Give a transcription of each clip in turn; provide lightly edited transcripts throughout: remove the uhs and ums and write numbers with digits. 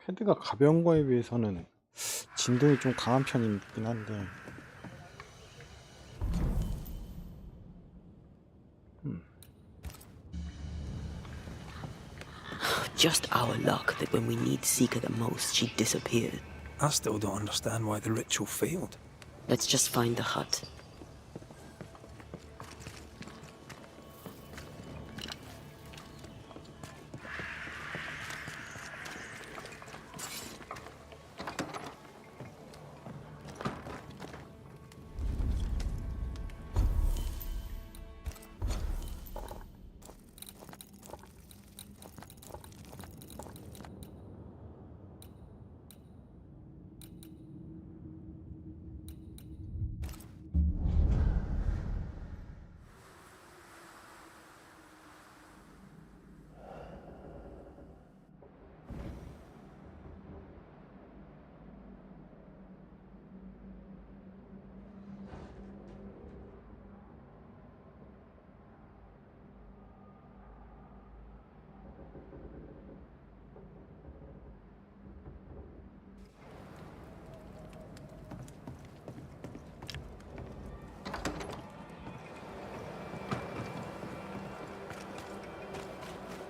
패드가 가벼운 거에 비해서는 진동이 좀 강한 편이긴 한데 Just our luck that when we need Seeker the most, she disappeared. I still don't understand why the ritual failed. Let's just find the hut.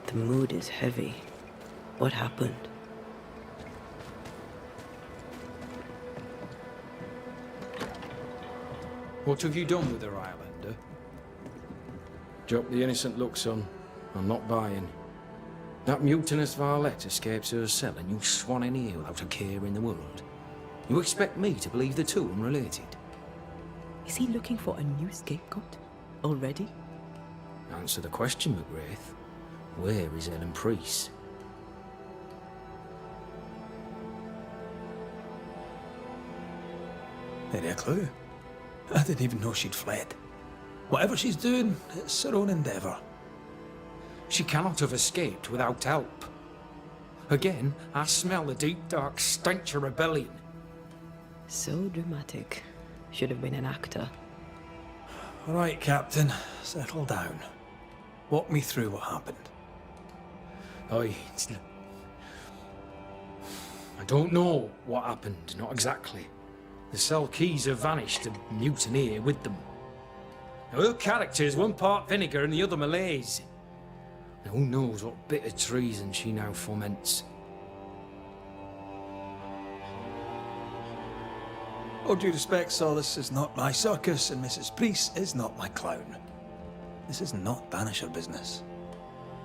The mood is heavy. What happened? What have you done with her, Highlander? Drop the innocent look, son. I'm not buying. That mutinous varlet escapes her cell and you swan in here without a care in the world. You expect me to believe the two are unrelated? Is he looking for a new scapegoat? Already? Answer the question, McGrath. Where is Ellen Priest? Any a clue? I didn't even know she'd fled. Whatever she's doing, it's her own endeavour. She cannot have escaped without help. Again, I smell the deep, dark stench of rebellion. So dramatic. Should have been an actor. All right, Captain, settle down. Walk me through what happened. I don't know what happened, not exactly. The cell keys have vanished, the mutineer with them. Now, her character is one part vinegar and the other malaise. And who knows what bitter treason she now foments. All due respect, Saul, this is not my circus, and Mrs. Priest is not my clown. This is not Banisher business.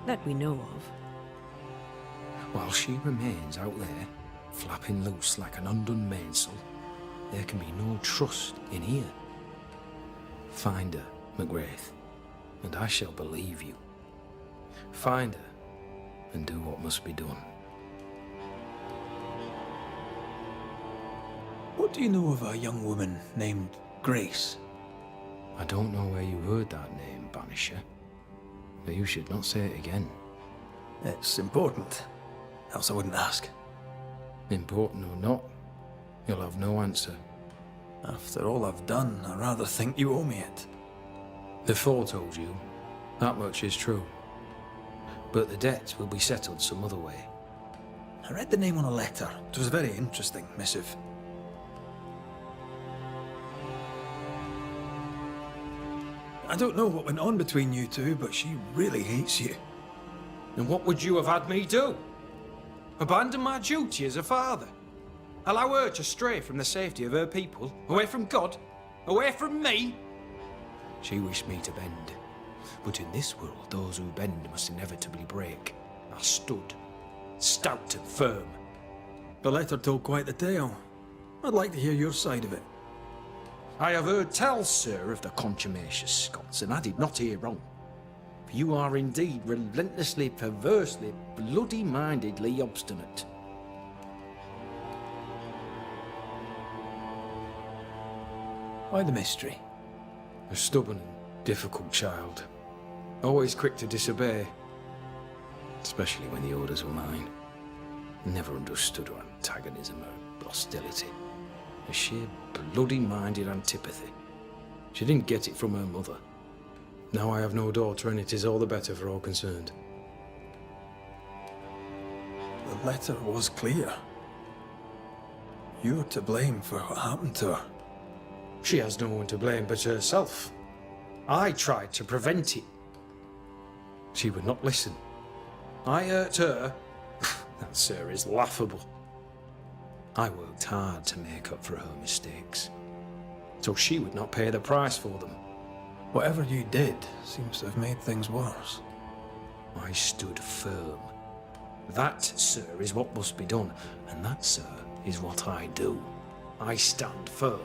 That we know of. While she remains out there, flapping loose like an undone mainsail, there can be no trust in here. Find her, McGrath, and I shall believe you. Find her, and do what must be done. What do you know of a young woman named Grace? I don't know where you heard that name, Banisher, but you should not say it again. It's important, else I wouldn't ask. Important or not, you'll have no answer. After all I've done, I rather think you owe me it. The Four told you, that much is true. But the debt will be settled some other way. I read the name on a letter. It was a very interesting missive. I don't know what went on between you two, but she really hates you. And what would you have had me do? Abandon my duty as a father? Allow her to stray from the safety of her people? Away from God? Away from me? She wished me to bend. But in this world, those who bend must inevitably break. I stood, stout and firm. The letter told quite the tale. I'd like to hear your side of it. I have heard tell, sir, of the contumacious Scots, and I did not hear wrong. For you are indeed relentlessly, perversely, bloody-mindedly obstinate. Why the mystery? A stubborn and difficult child. Always quick to disobey. Especially when the orders were mine. Never understood her antagonism or hostility. A sheer bloody-minded antipathy. She didn't get it from her mother. Now I have no daughter, and it is all the better for all concerned. The letter was clear. You're to blame for what happened to her. She has no one to blame but herself. I tried to prevent it. She would not listen. I hurt her. That, sir, is laughable. I worked hard to make up for her mistakes, so she would not pay the price for them. Whatever you did seems to have made things worse. I stood firm. That, sir, is what must be done, and that, sir, is what I do. I stand firm.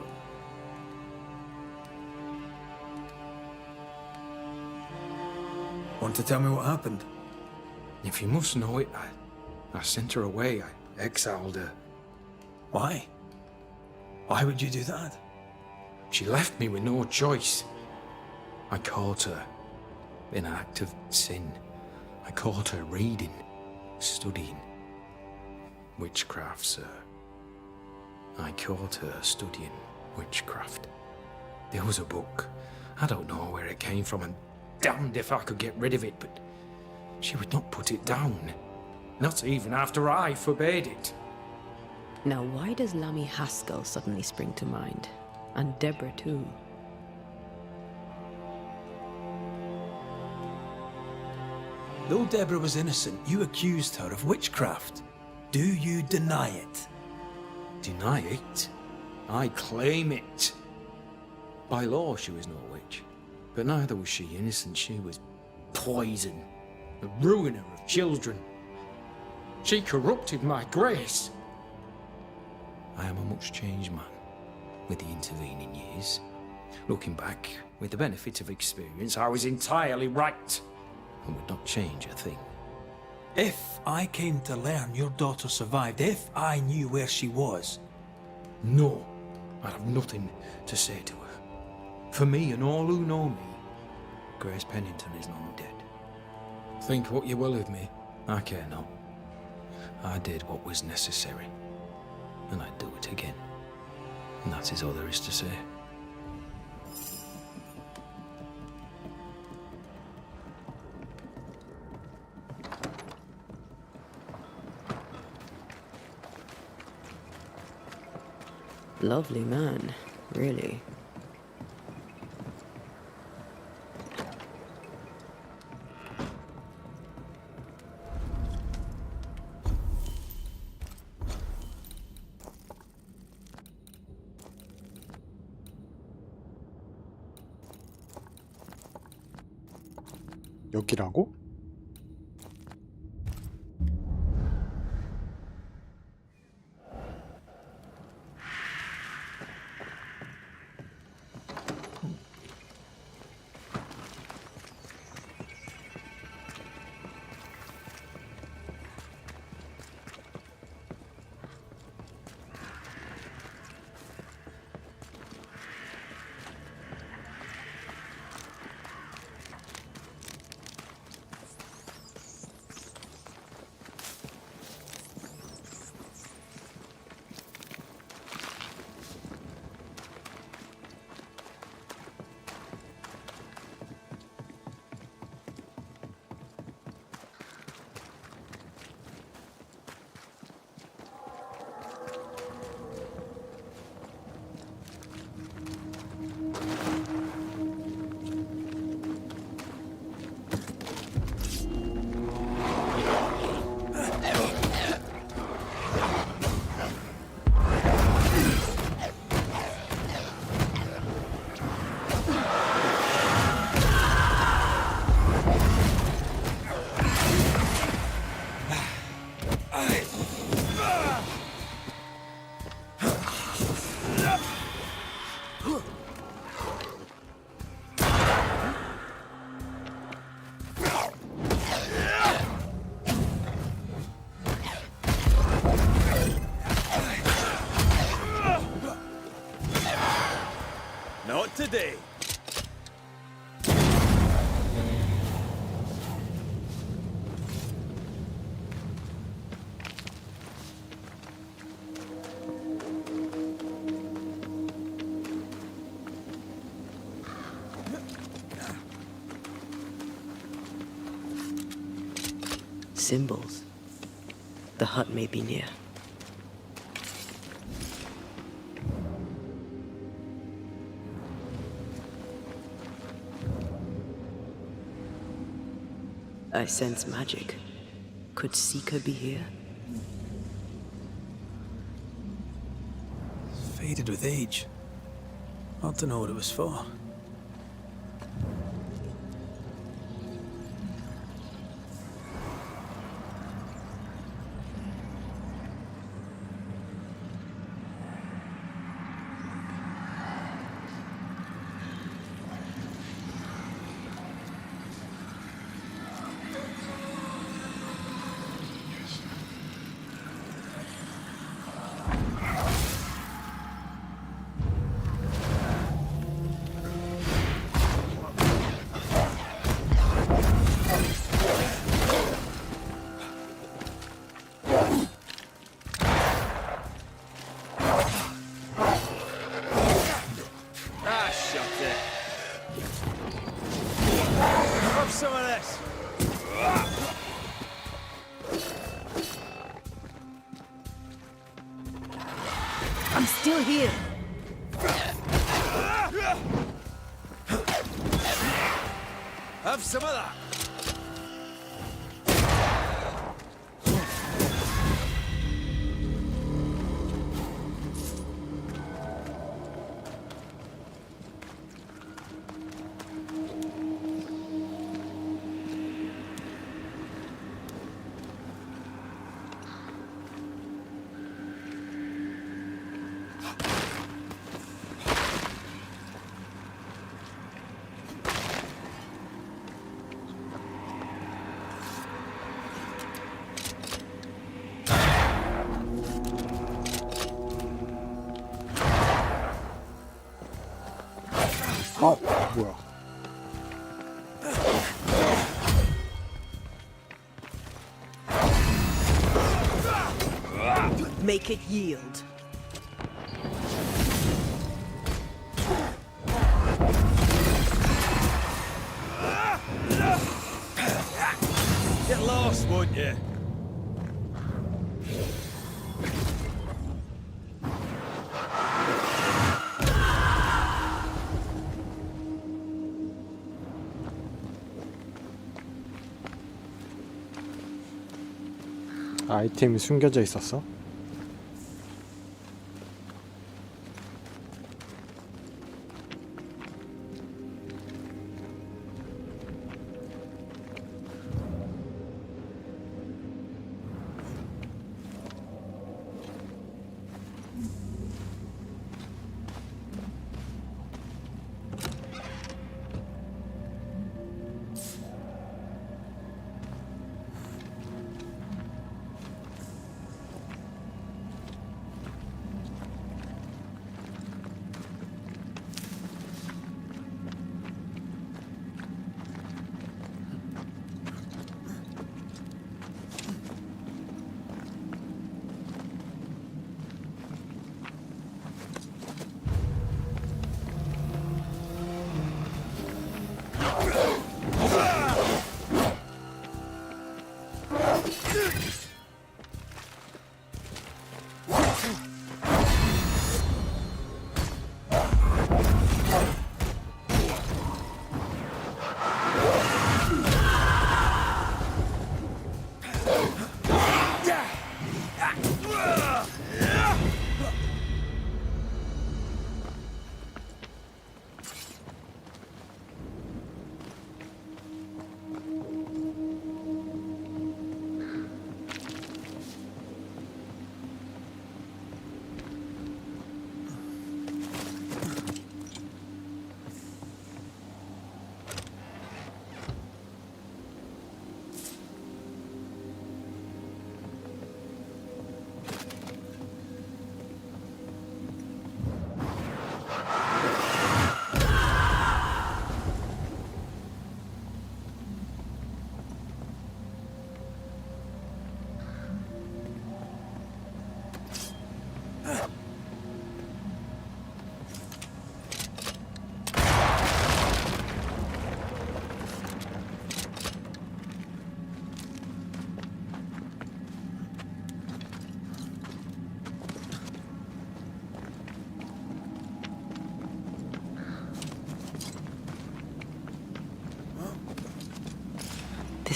Want to tell me what happened? If you must know it, I sent her away. I exiled her. Why? Why would you do that? She left me with no choice. I caught her in an act of sin. I caught her reading, studying witchcraft, sir. I caught her studying witchcraft. There was a book. I don't know where it came from, and damned if I could get rid of it, but she would not put it down. Not even after I forbade it. Now, why does Lammy Haskell suddenly spring to mind? And Deborah, too. Though Deborah was innocent, you accused her of witchcraft. Do you deny it? Deny it? I claim it. By law, she was no witch. But neither was she innocent. She was poison, the ruiner of children. She corrupted my grace. I am a much changed man with the intervening years. Looking back, with the benefit of experience, I was entirely right and would not change a thing. If I came to learn your daughter survived, if I knew where she was... No, I have nothing to say to her. For me and all who know me, Grace Pennington is long dead. Think what you will of me, I care not. I did what was necessary, and I'd do it again. And that is all there is to say. Lovely man, really. 여기라고? Not today. Symbols. The hut may be near. I sense magic. Could Seeker be here? Faded with age. Hard to know what it was for. Some of this. I'm still here. Have some of that. 뭐야. Make it yield. Get lost, won't you? 아이템이 숨겨져 있었어?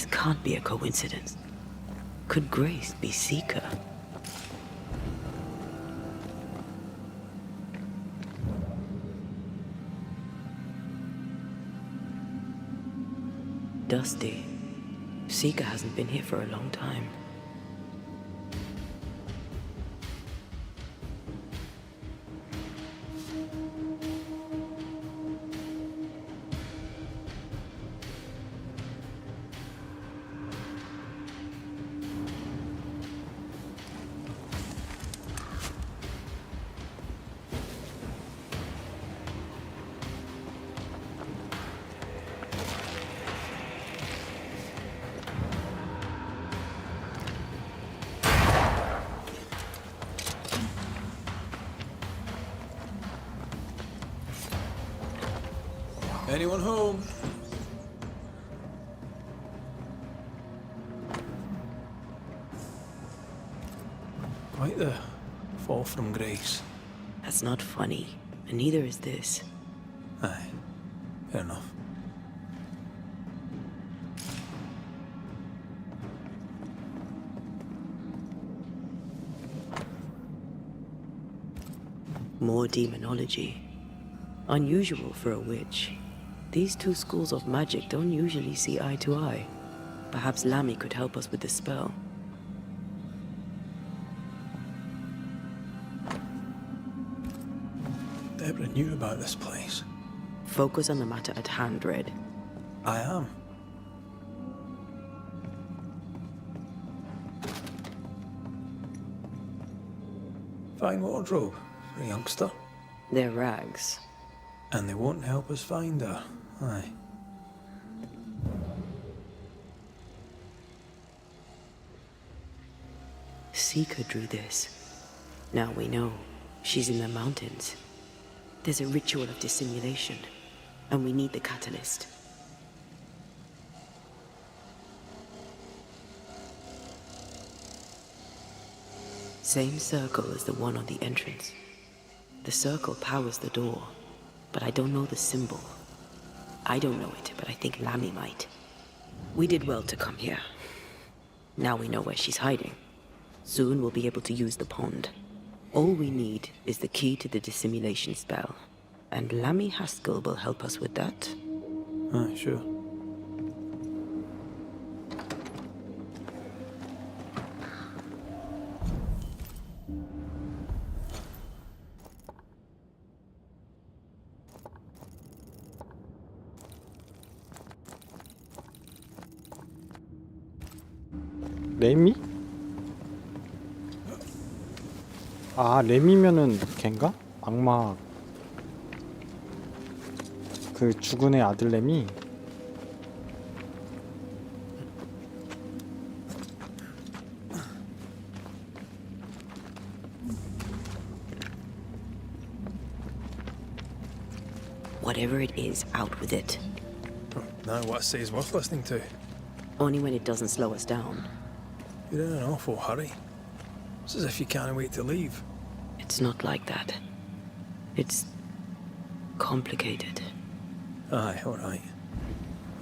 This can't be a coincidence. Could Grace be Seeker? Dusty. Seeker hasn't been here for a long time. Anyone home? Quite the fall from grace. That's not funny, and neither is this. Aye, fair enough. More demonology. Unusual for a witch. These two schools of magic don't usually see eye to eye. Perhaps Lammy could help us with the spell. Deborah knew about this place. Focus on the matter at hand, Red. I am. Fine wardrobe for a youngster. They're rags. And they won't help us find her. Aye. Seeker drew this. Now we know. She's in the mountains. There's a ritual of dissimulation, and we need the catalyst. Same circle as the one on the entrance. The circle powers the door, but I don't know the symbol. I don't know it, but I think Lammy might. We did well to come here. Now we know where she's hiding. Soon we'll be able to use the pond. All we need is the key to the dissimulation spell, and Lammy Haskell will help us with that. Aye, sure. 레미? 아, 레미면은 걘가? 악마 그 죽은 애 아들 레미? Whatever it is, out with it. Now what I say is worth listening to. Only when it doesn't slow us down. You're in an awful hurry. It's as if you can't wait to leave. It's not like that. It's complicated. Aye, alright.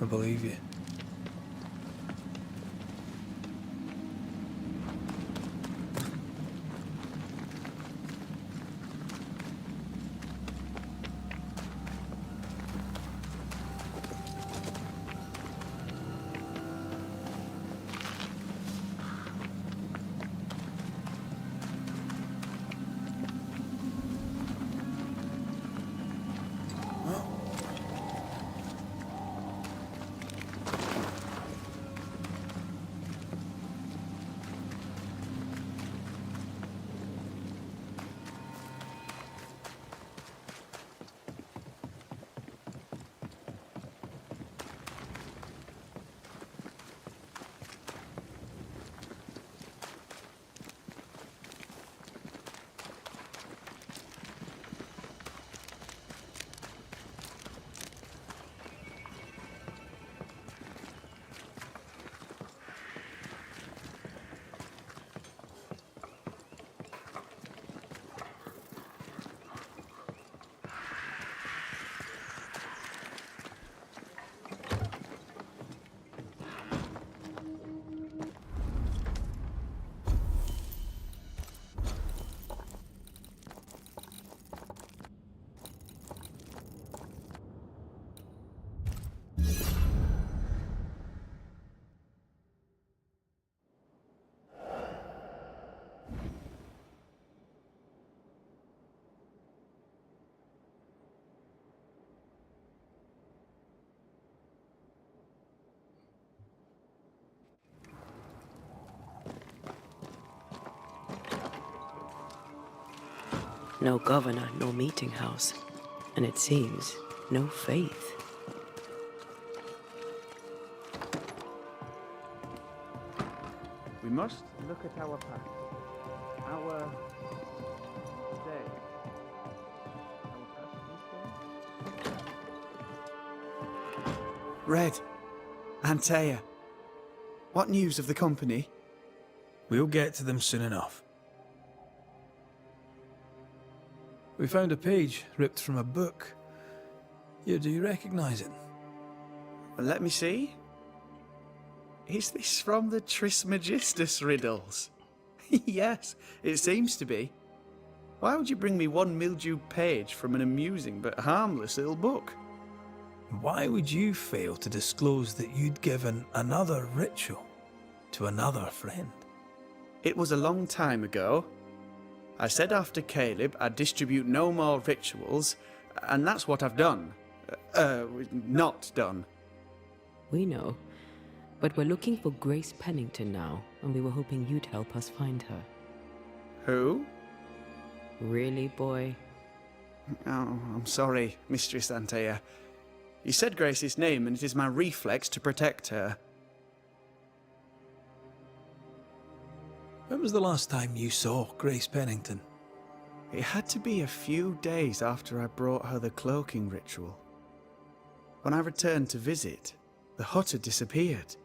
I believe you. No governor, no meeting house. And it seems, no faith. We must look at our past, our day. Red, Antea, what news of the company? We'll get to them soon enough. We found a page ripped from a book. Do you recognize it? Let me see. Is this from the Trismegistus riddles? Yes, it seems to be. Why would you bring me one mildewed page from an amusing but harmless little book? Why would you fail to disclose that you'd given another ritual to another friend? It was a long time ago. I said after Caleb I'd distribute no more rituals, and that's what I've done. Not done. We know. But we're looking for Grace Pennington now, and we were hoping you'd help us find her. Who? Really, boy? Oh, I'm sorry, Mistress Antea. You said Grace's name, and it is my reflex to protect her. When was the last time you saw Grace Pennington? It had to be a few days after I brought her the cloaking ritual. When I returned to visit, the hut had disappeared.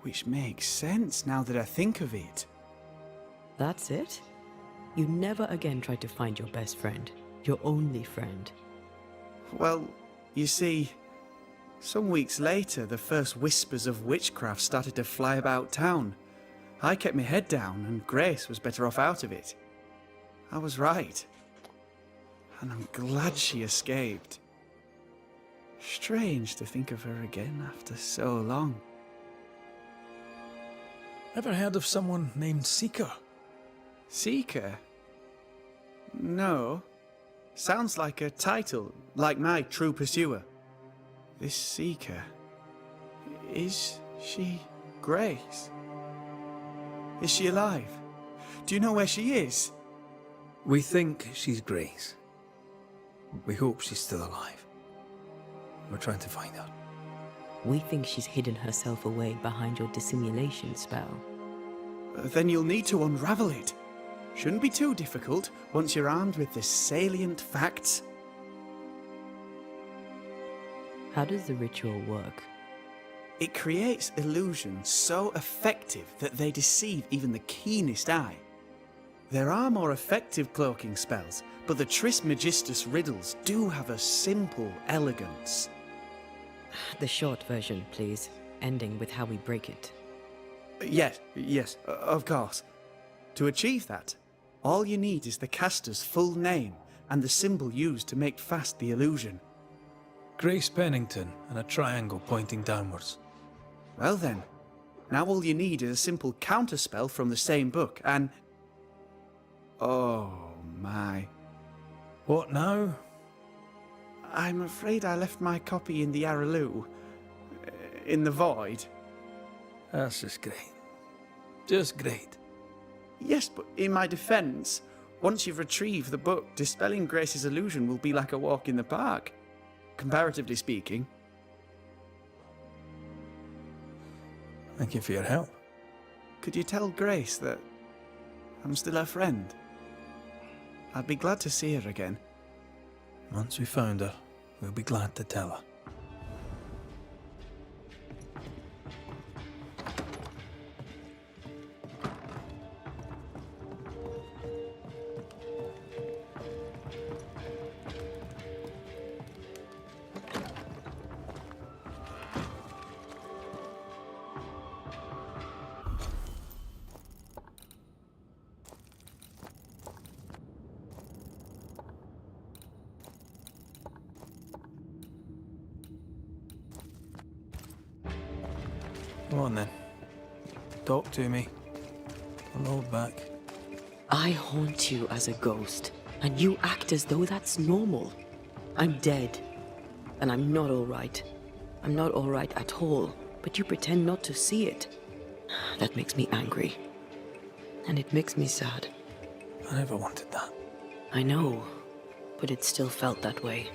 Which makes sense now that I think of it. That's it? You never again tried to find your best friend, your only friend. Well, you see, some weeks later, the first whispers of witchcraft started to fly about town. I kept my head down, and Grace was better off out of it. I was right. And I'm glad she escaped. Strange to think of her again after so long. Ever heard of someone named Seeker? Seeker? No. Sounds like a title, like my True Pursuer. This Seeker... Is she Grace? Is she alive? Do you know where she is? We think she's Grace. We hope she's still alive. We're trying to find out. We think she's hidden herself away behind your dissimulation spell. Then you'll need to unravel it. Shouldn't be too difficult once you're armed with the salient facts. How does the ritual work? It creates illusions so effective that they deceive even the keenest eye. There are more effective cloaking spells, but the Trismegistus riddles do have a simple elegance. The short version, please, ending with how we break it. Yes, of course. To achieve that, all you need is the caster's full name and the symbol used to make fast the illusion. Grace Pennington and a triangle pointing downwards. Well then, now all you need is a simple counterspell from the same book and... Oh my. What now? I'm afraid I left my copy in the Araloo. In the void. That's just great. Just great. Yes, but in my defense, once you've retrieved the book, dispelling Grace's illusion will be like a walk in the park. Comparatively speaking. Thank you for your help. Could you tell Grace that I'm still her friend? I'd be glad to see her again. Once we found her, we'll be glad to tell her. Come on then. Talk to me. I'll hold back. I haunt you as a ghost, and you act as though that's normal. I'm dead, and I'm not all right. I'm not all right at all, but you pretend not to see it. That makes me angry, and it makes me sad. I never wanted that. I know, but it still felt that way.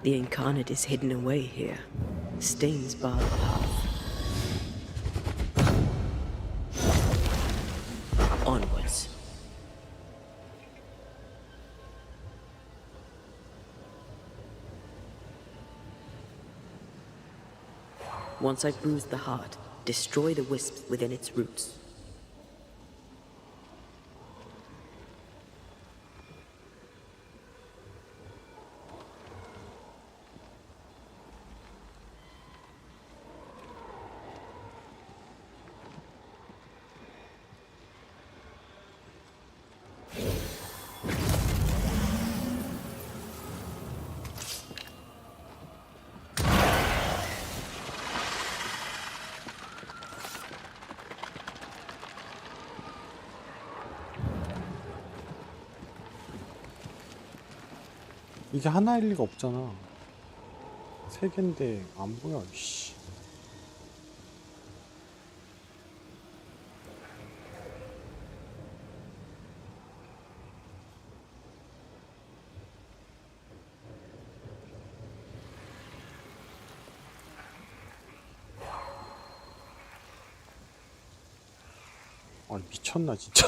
The incarnate is hidden away here. Stains bar the path. Onwards. Once I've bruised the heart, destroy the wisps within its roots. 이게 하나일 리가 없잖아. 세 개인데 안 보여. 씨. 아니 미쳤나 진짜.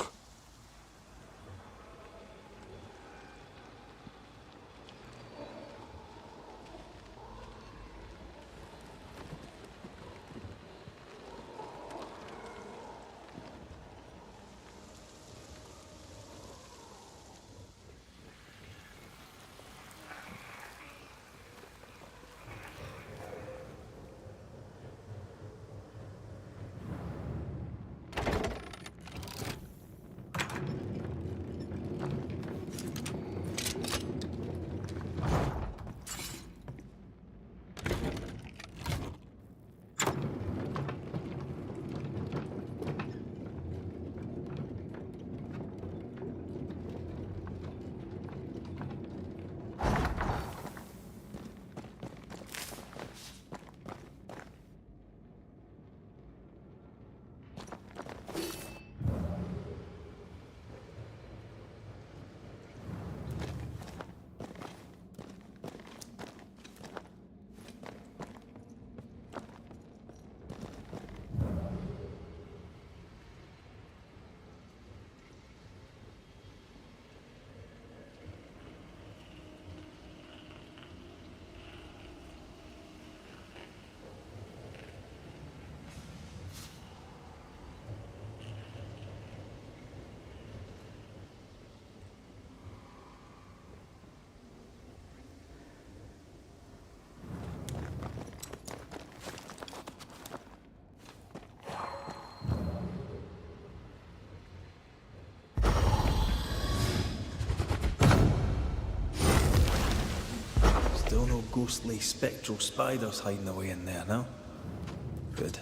Still no ghostly, spectral spiders hiding away in there, no? Good.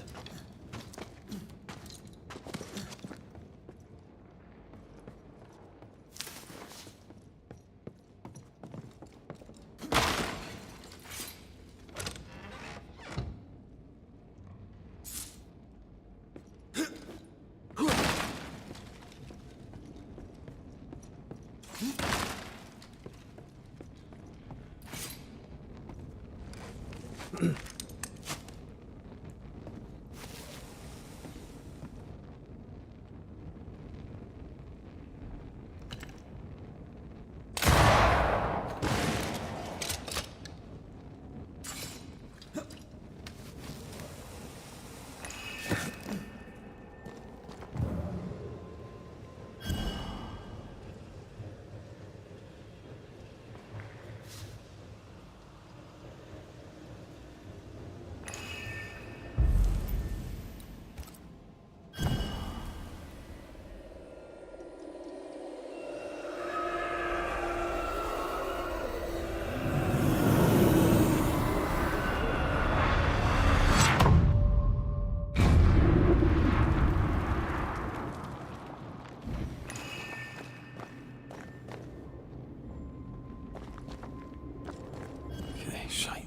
shite.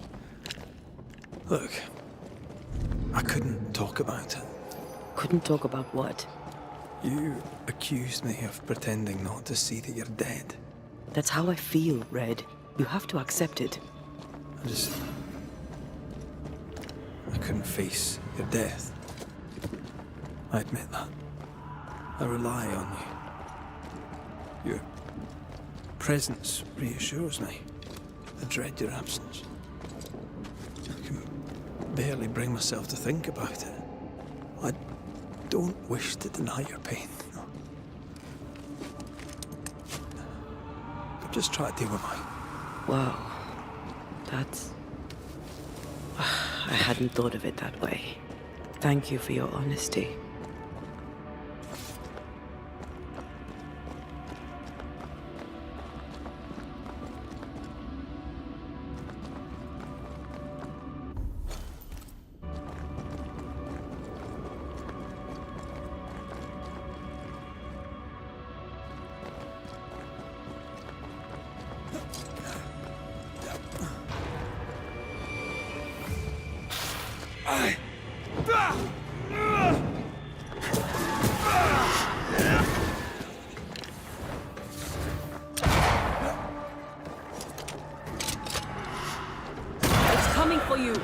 Look, I couldn't talk about it. Couldn't talk about what? You accused me of pretending not to see that you're dead. That's how I feel, Red. You have to accept it. I couldn't face your death. I admit that. I rely on you. Your presence reassures me. I dread your absence. I can barely bring myself to think about it. I don't wish to deny your pain. No. But just try to deal with mine. Wow. That's... I hadn't thought of it that way. Thank you for your honesty. It's coming for you!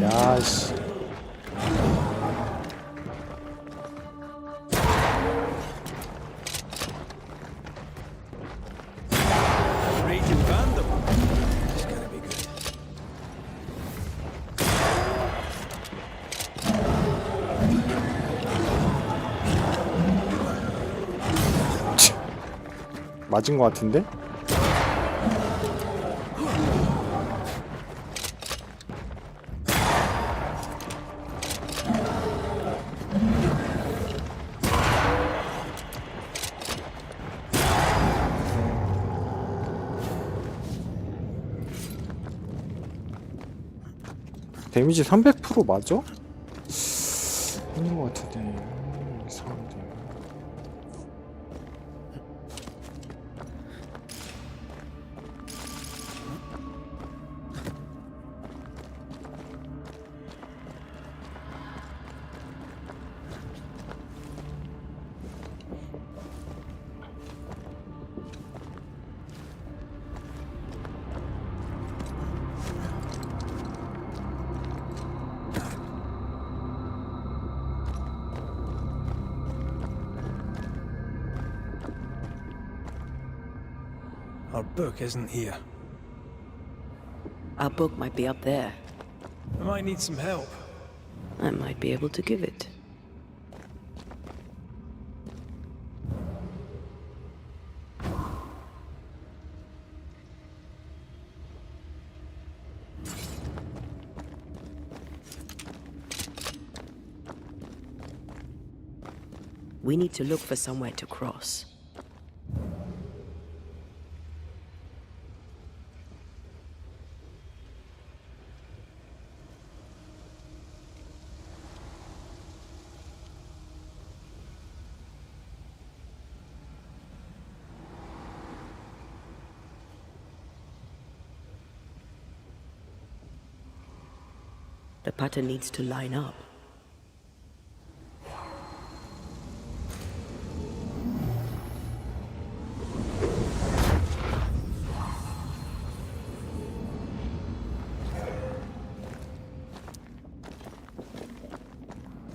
야, 씨. Raging Vandal. It's gonna be good. 맞은 것 같은데? 데미지 300% 맞아? 아닌 것 같은데. 이상한데. Our book isn't here. Our book might be up there. I might need some help. I might be able to give it. We need to look for somewhere to cross. The pattern needs to line up.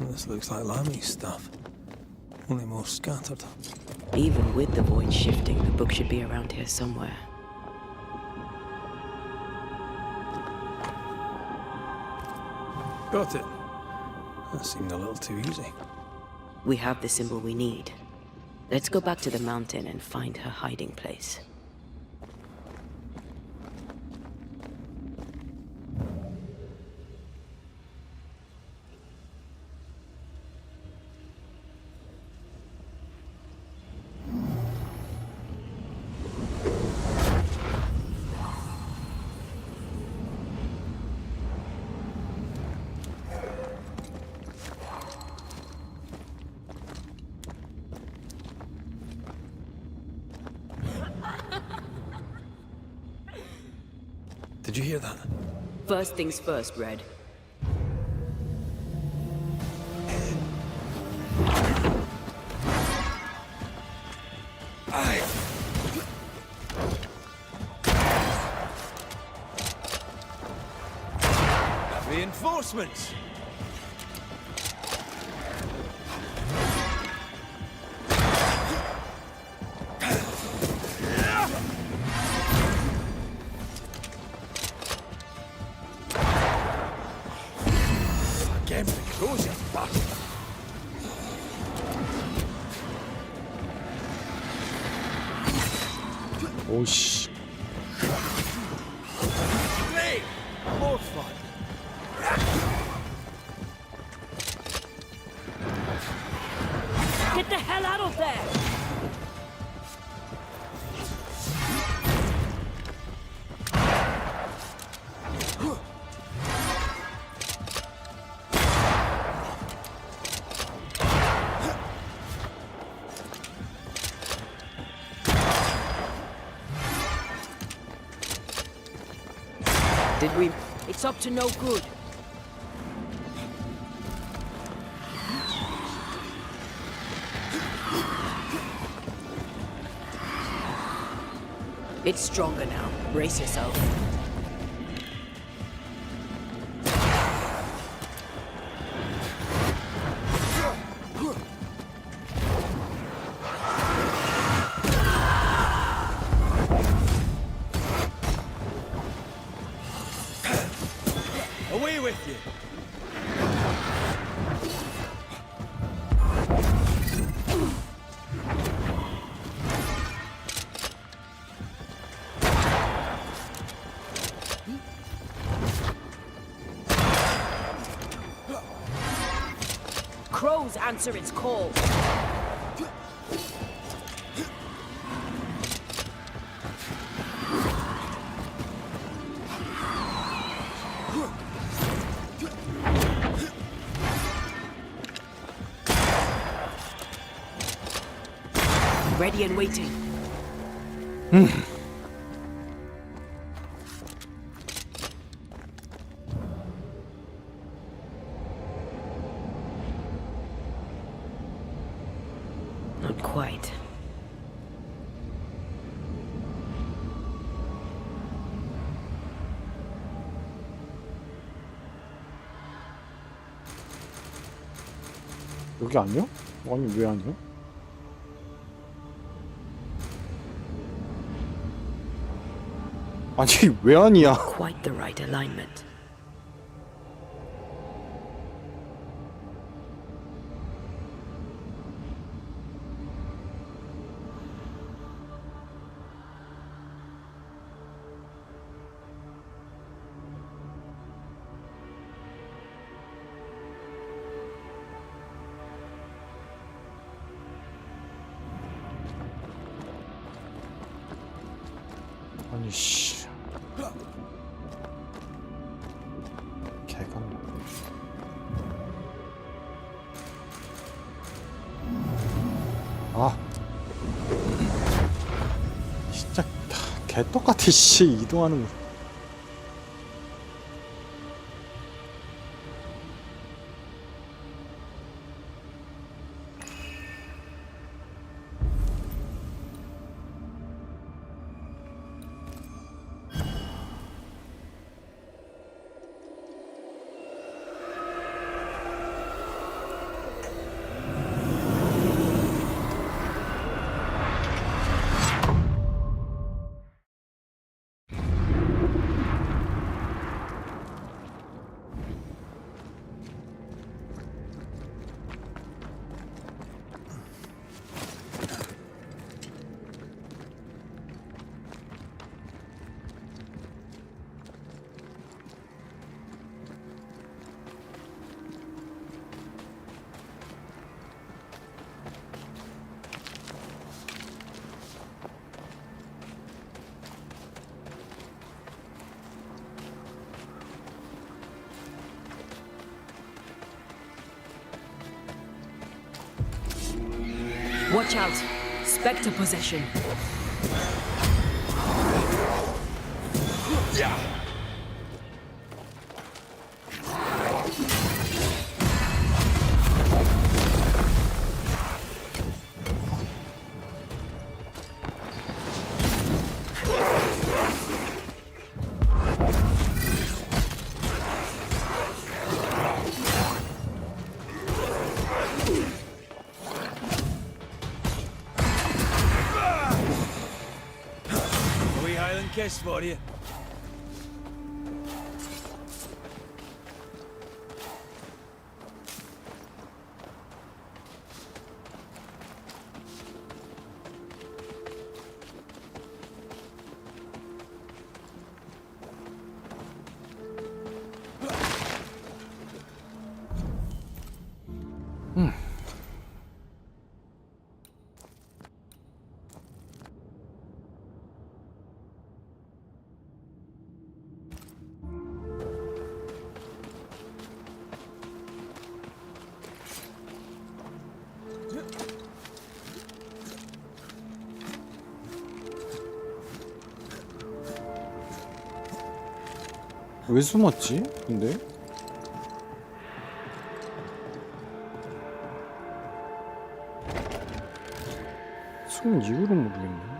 This looks like Lami's stuff. Only more scattered. Even with the void shifting, the book should be around here somewhere. Got it. That seemed a little too easy. We have the symbol we need. Let's go back to the mountain and find her hiding place. Did you hear that? First things first, Red. Reinforcements! Again, goes you bastard! 오씨. Great! More fun! Get the hell out of there! Did we? It's up to no good. It's stronger now. Brace yourself. Away with you! Crows answer its call. Ready and waiting. Not quite. 여기 아니야? 아니 왜 아니야? 아니 왜 아니야? Quite the right alignment. 아니 씨. 개강. 아. 진짜 개똑같아 씨 이동하는 거. Watch out! Spectre possession. chest for you. 왜 숨었지? 근데? 숨은 이유를 모르겠네.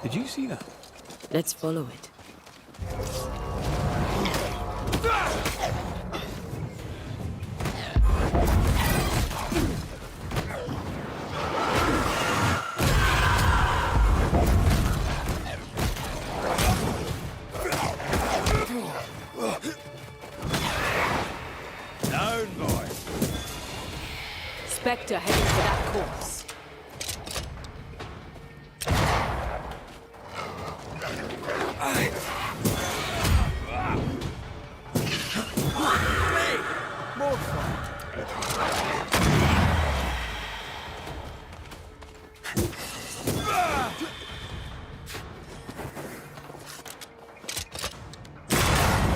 Did you see that? Let's follow it. Down, boy. Spectre heading for that course.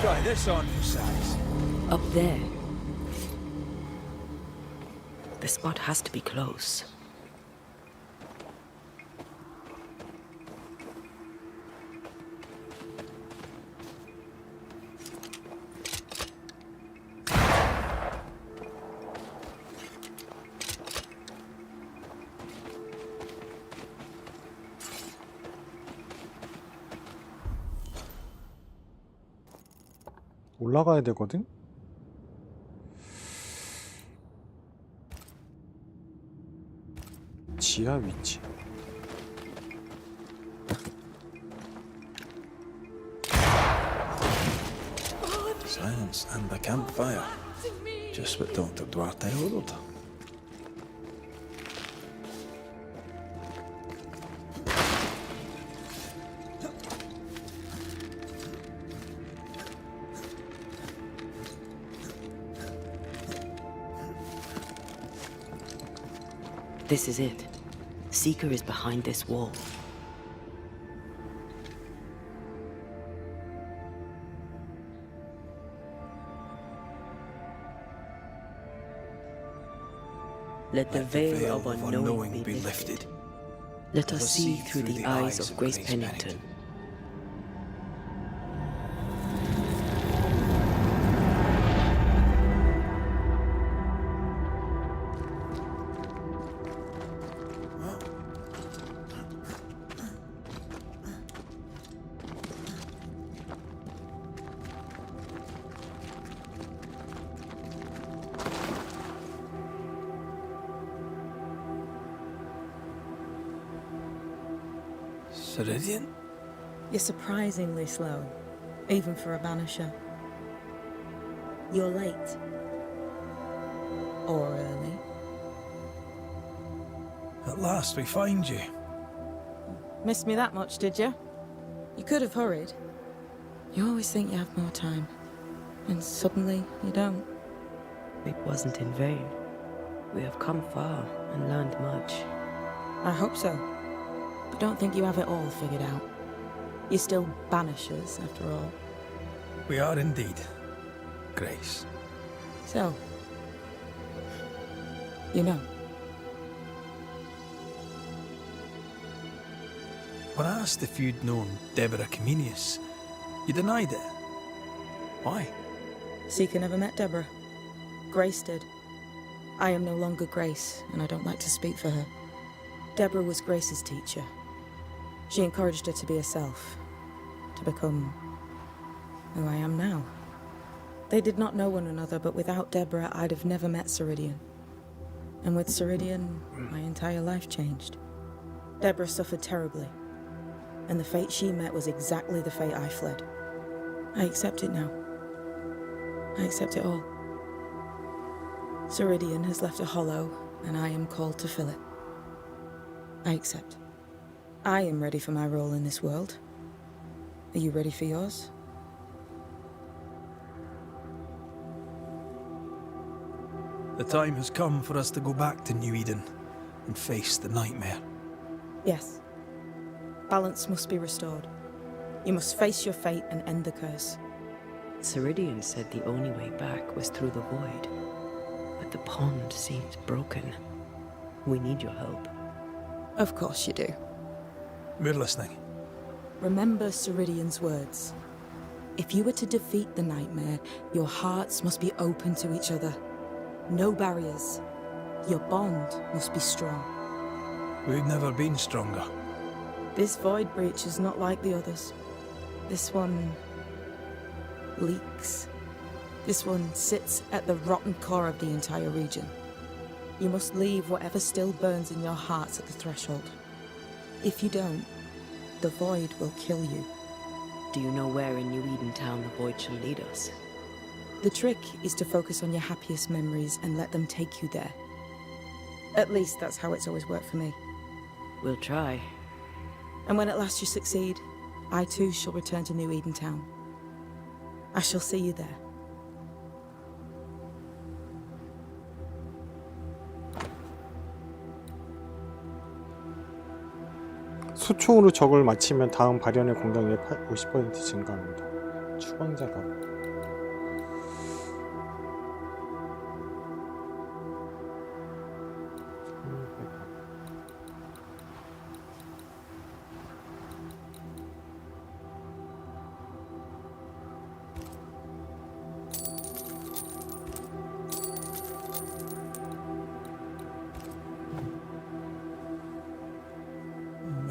Try this on for size. Up there. The spot has to be close. 올라가야 되거든? 지하 위치. Silence and the campfire. Just what Dr. Duarte ordered. This is it. Seeker is behind this wall. Let the Let veil of unknowing be lifted. Let us see through the eyes of Grace Pennington. Ceridian? You're surprisingly slow, even for a banisher. You're late. Or early. At last we find you. Missed me that much, did you? You could have hurried. You always think you have more time, and suddenly you don't. It wasn't in vain. We have come far and learned much. I hope so. But don't think you have it all figured out. You're still banishers, after all. We are indeed. Grace. So, you know. When I asked if you'd known Deborah Comenius, you denied it. Why? Seeker never met Deborah. Grace did. I am no longer Grace, and I don't like to speak for her. Deborah was Grace's teacher. She encouraged her to be herself, to become who I am now. They did not know one another, but without Deborah, I'd have never met Ceridian. And with Ceridian, my entire life changed. Deborah suffered terribly, and the fate she met was exactly the fate I fled. I accept it now. I accept it all. Ceridian has left a hollow, and I am called to fill it. I accept. I am ready for my role in this world. Are you ready for yours? The time has come for us to go back to New Eden and face the nightmare. Yes. Balance must be restored. You must face your fate and end the curse. Ceridian said the only way back was through the void. But the pond seems broken. We need your help. Of course you do. We're listening. Remember Ceridian's words. If you were to defeat the nightmare, your hearts must be open to each other. No barriers. Your bond must be strong. We've never been stronger. This void breach is not like the others. This one leaks. This one sits at the rotten core of the entire region. You must leave whatever still burns in your hearts at the threshold. If you don't, the void will kill you. Do you know where in New Eden Town the void shall lead us? The trick is to focus on your happiest memories and let them take you there. At least that's how it's always worked for me. We'll try. And when at last you succeed, I too shall return to New Eden Town. I shall see you there. 소총으로 적을 맞히면 다음 발연의 공격률 50% 증가합니다. 추방자가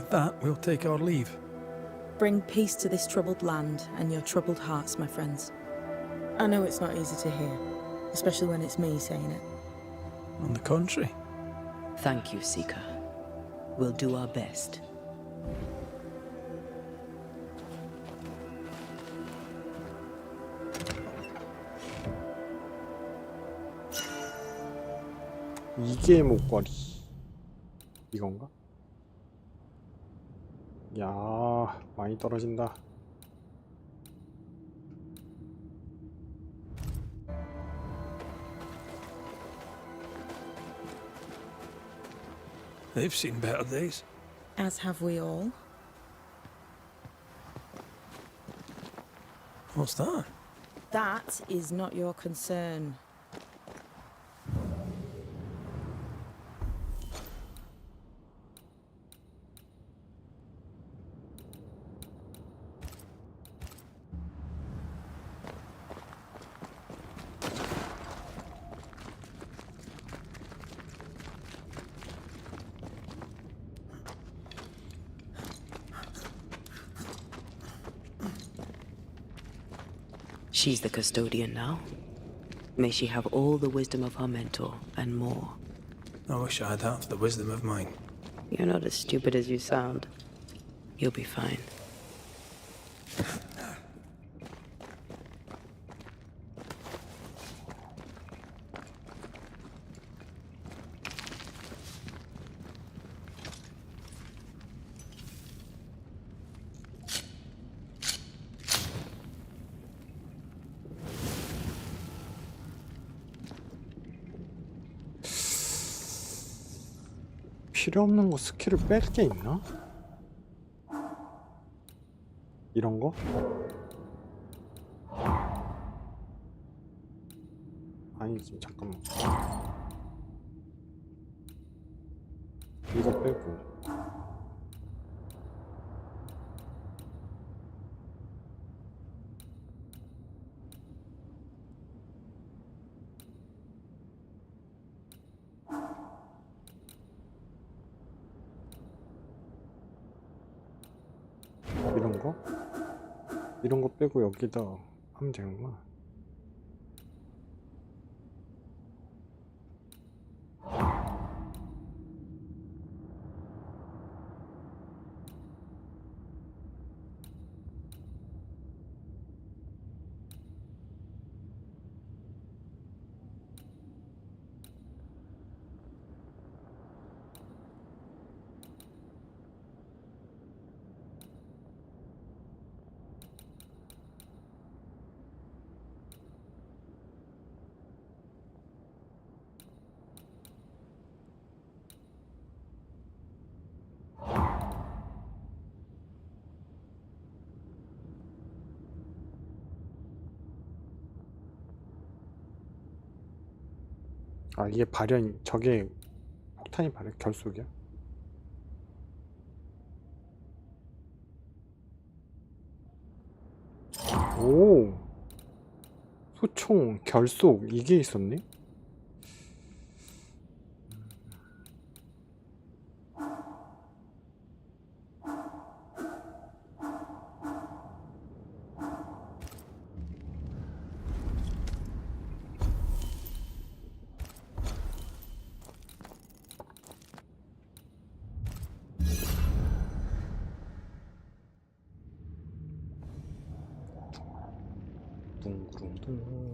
With that, we'll take our leave. Bring peace to this troubled land and your troubled hearts, my friends. I know it's not easy to hear, especially when it's me saying it. On the contrary. Thank you, Seeker. We'll do our best. 이게 목걸이 이건가? 야, 많이 떨어진다. They've seen better days. As have we all. What's that? That is not your concern. She's the custodian now. May she have all the wisdom of her mentor and more. I wish I had half the wisdom of mine. You're not as stupid as you sound. You'll be fine. 필요 없는 거 스킬을 뺄 게 있나? 이런 거? 아니 지금 잠깐만. 이거 빼고. 이런 거? 이런 거 빼고 여기다 하면 되는구나. 아 이게 발현 저게 폭탄이 발현 결속이야? 오 소총 결속 이게 있었네? 둥구둥둥.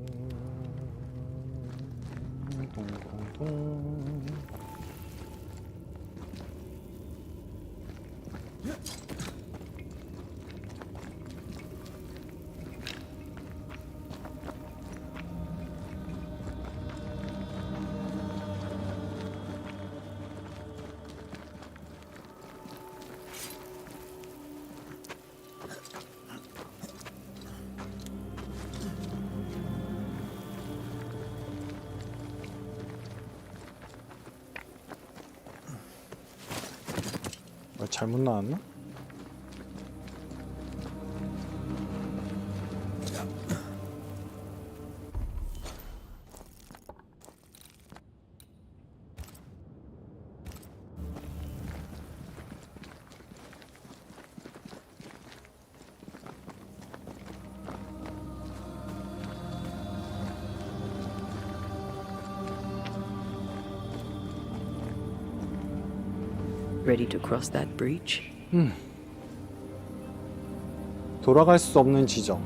잘못 나왔나? Ready to cross that breach? 돌아갈 수 없는 지점.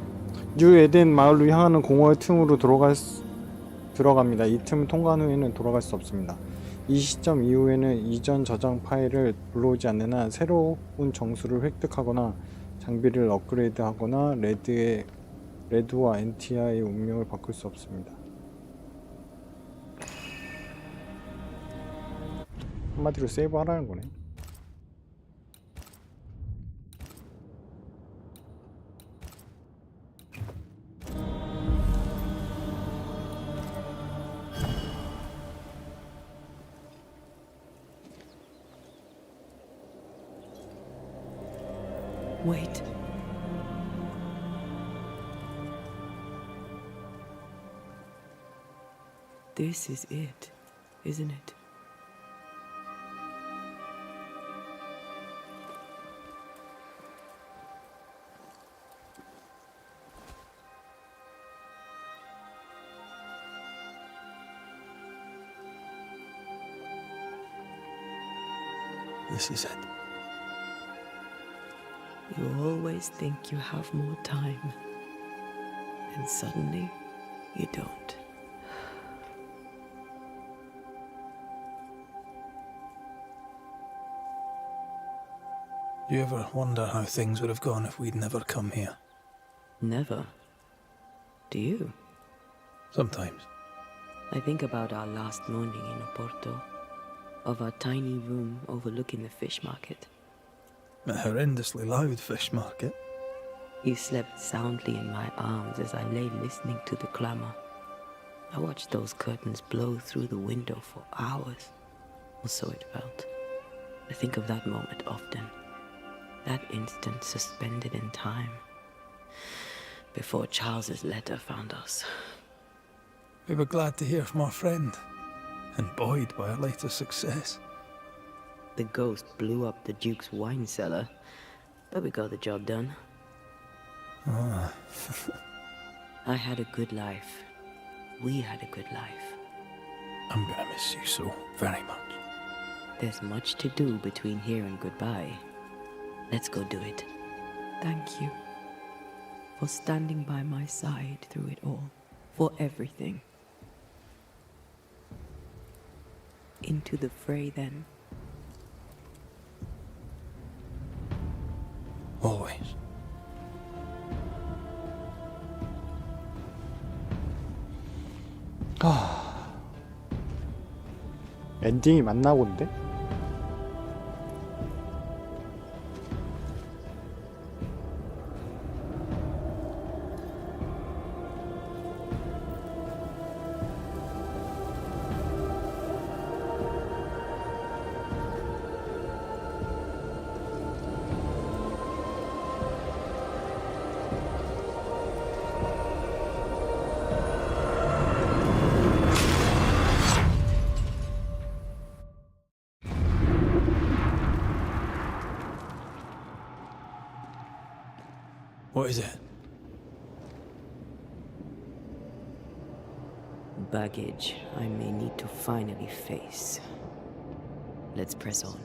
뉴 에덴 마을로 향하는 공허의 틈으로 들어갑니다. 이 틈을 통과한 후에는 돌아갈 수 없습니다. 이 시점 이후에는 이전 저장 파일을 불러오지 않는 한 새로운 정수를 획득하거나 장비를 업그레이드하거나 레드와 엔티아의 운명을 바꿀 수 없습니다. 한마디로 세이브 하라는 거네. Wait. This is it, isn't it? this is it. You always think you have more time, and suddenly you don't. Do you ever wonder how things would have gone if we'd never come here? Never. Do you? Sometimes. I think about our last morning in Oporto, of our tiny room overlooking the fish market. A horrendously loud fish market. You slept soundly in my arms as I lay listening to the clamor. I watched those curtains blow through the window for hours, or so it felt. I think of that moment often. That instant suspended in time, before Charles's letter found us. We were glad to hear from our friend, and buoyed by our latest success. The ghost blew up the Duke's wine cellar, but we got the job done. Ah. I had a good life. We had a good life. I'm gonna miss you so very much. There's much to do between here and goodbye. Let's go do it. Thank you for standing by my side through it all, for everything. Into the fray, then. Always. 엔딩이 맞나 본데? What is it? Baggage I may need to finally face. Let's press on.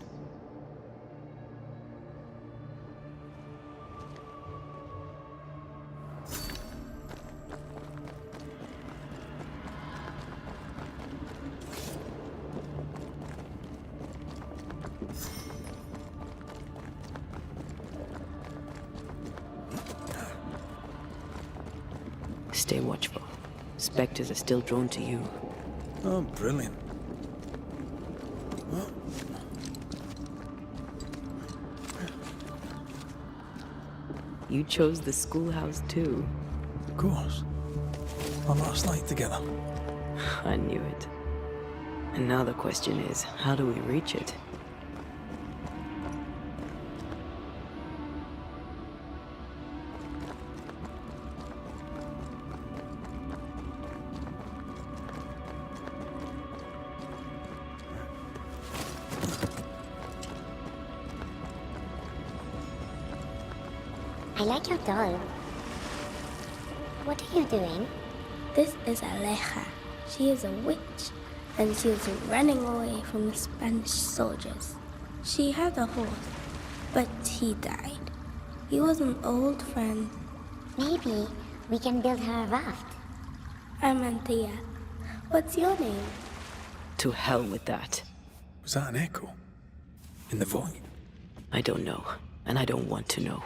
Stay watchful. Spectres are still drawn to you. Oh, brilliant. You chose the schoolhouse too. Of course. Our last night together. I knew it. And now the question is, how do we reach it? I like your doll. What are you doing? This is Aleja. She is a witch, and she is running away from the Spanish soldiers. She had a horse, but he died. He was an old friend. Maybe we can build her a raft. I'm Antia. What's your name? To hell with that. Was that an echo? In the void? I don't know, and I don't want to know.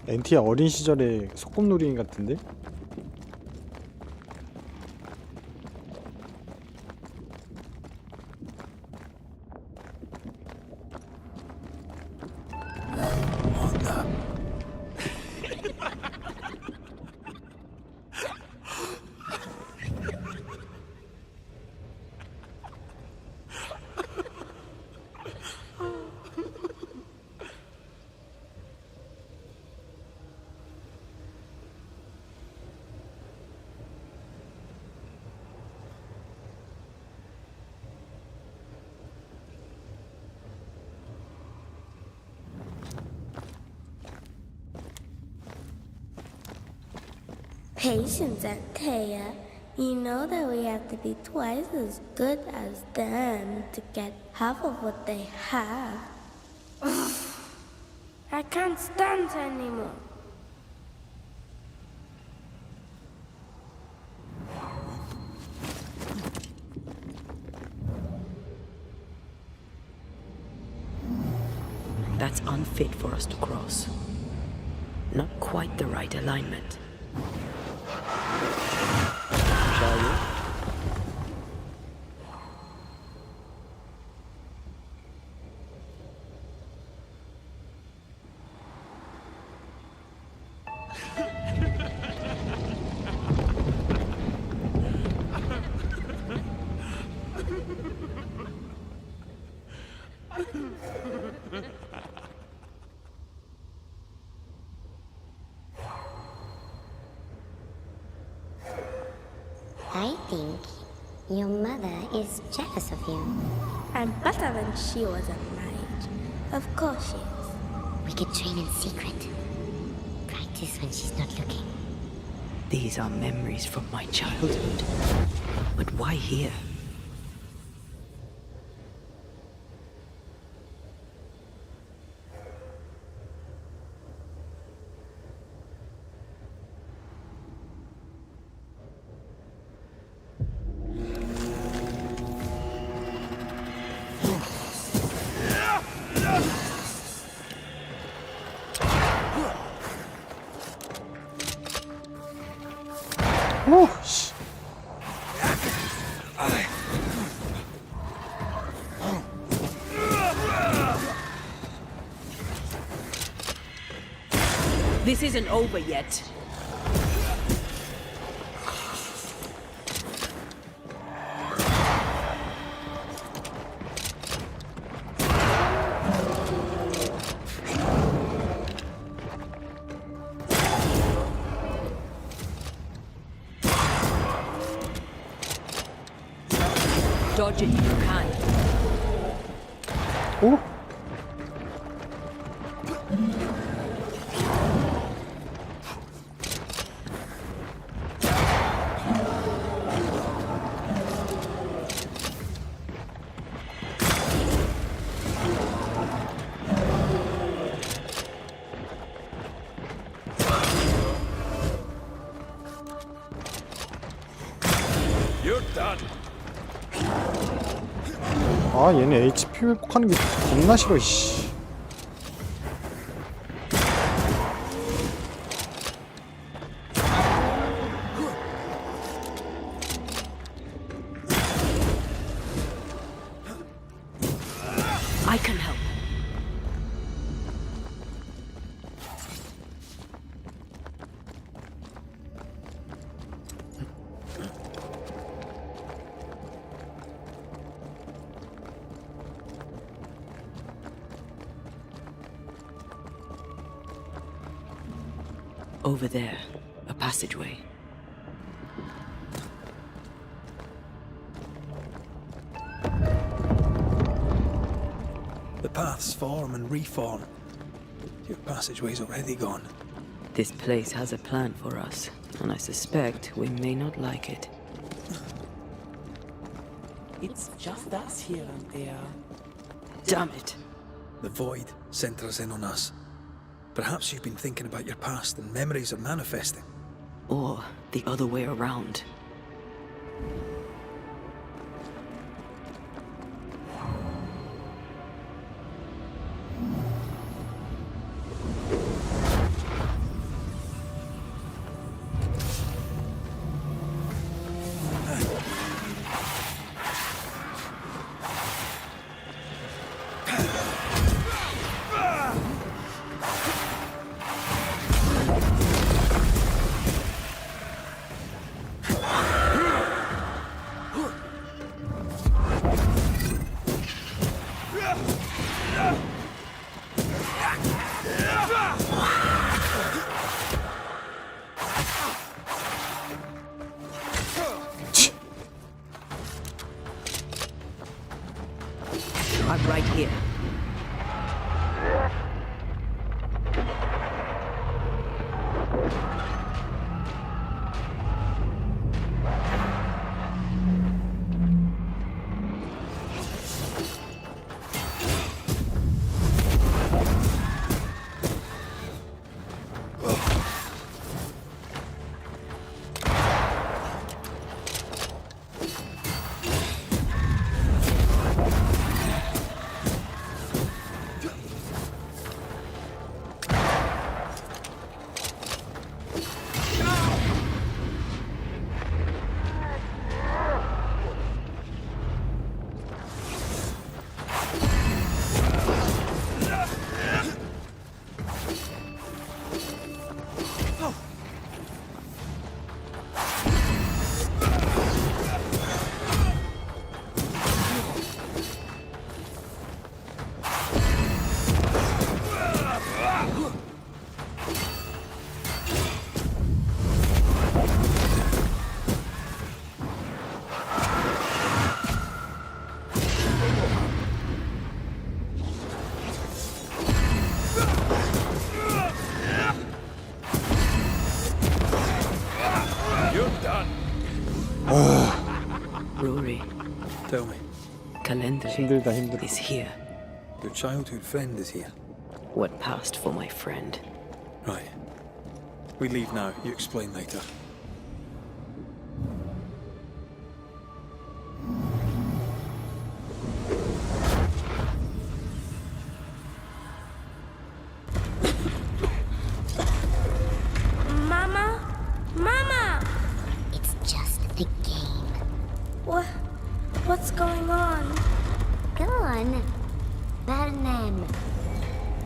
엔티아 어린 시절의 소꿉놀이 같은데? What the? Patience, Antea. You know that we have to be twice as good as them to get half of what they have. I can't stand anymore. That's unfit for us to cross. Not quite the right alignment. Shall we? I think your mother is jealous of you. I'm better than she was at my age. Of course she is. We could train in secret. Practice when she's not looking. These are memories from my childhood. But why here? 오, 씨. This isn't over yet. Dodge it if you can. 오? You're done. 아, 얘네 HP 회복하는 게 겁나 싫어, 씨. I can help. Over there, a passageway. The paths form and reform. Your passageway's already gone. This place has a plan for us, and I suspect we may not like it. It's just us here and there. Damn it! The void centers in on us. Perhaps you've been thinking about your past and memories are manifesting. Or the other way around. I'm right here. me. Tell me, Calendar 힘들다 힘들어. is here. your childhood friend is here. What passed for my friend. Right. We leave now. You explain later. Mama? Mama! It's just a game. What's going on? Go on. Bernard.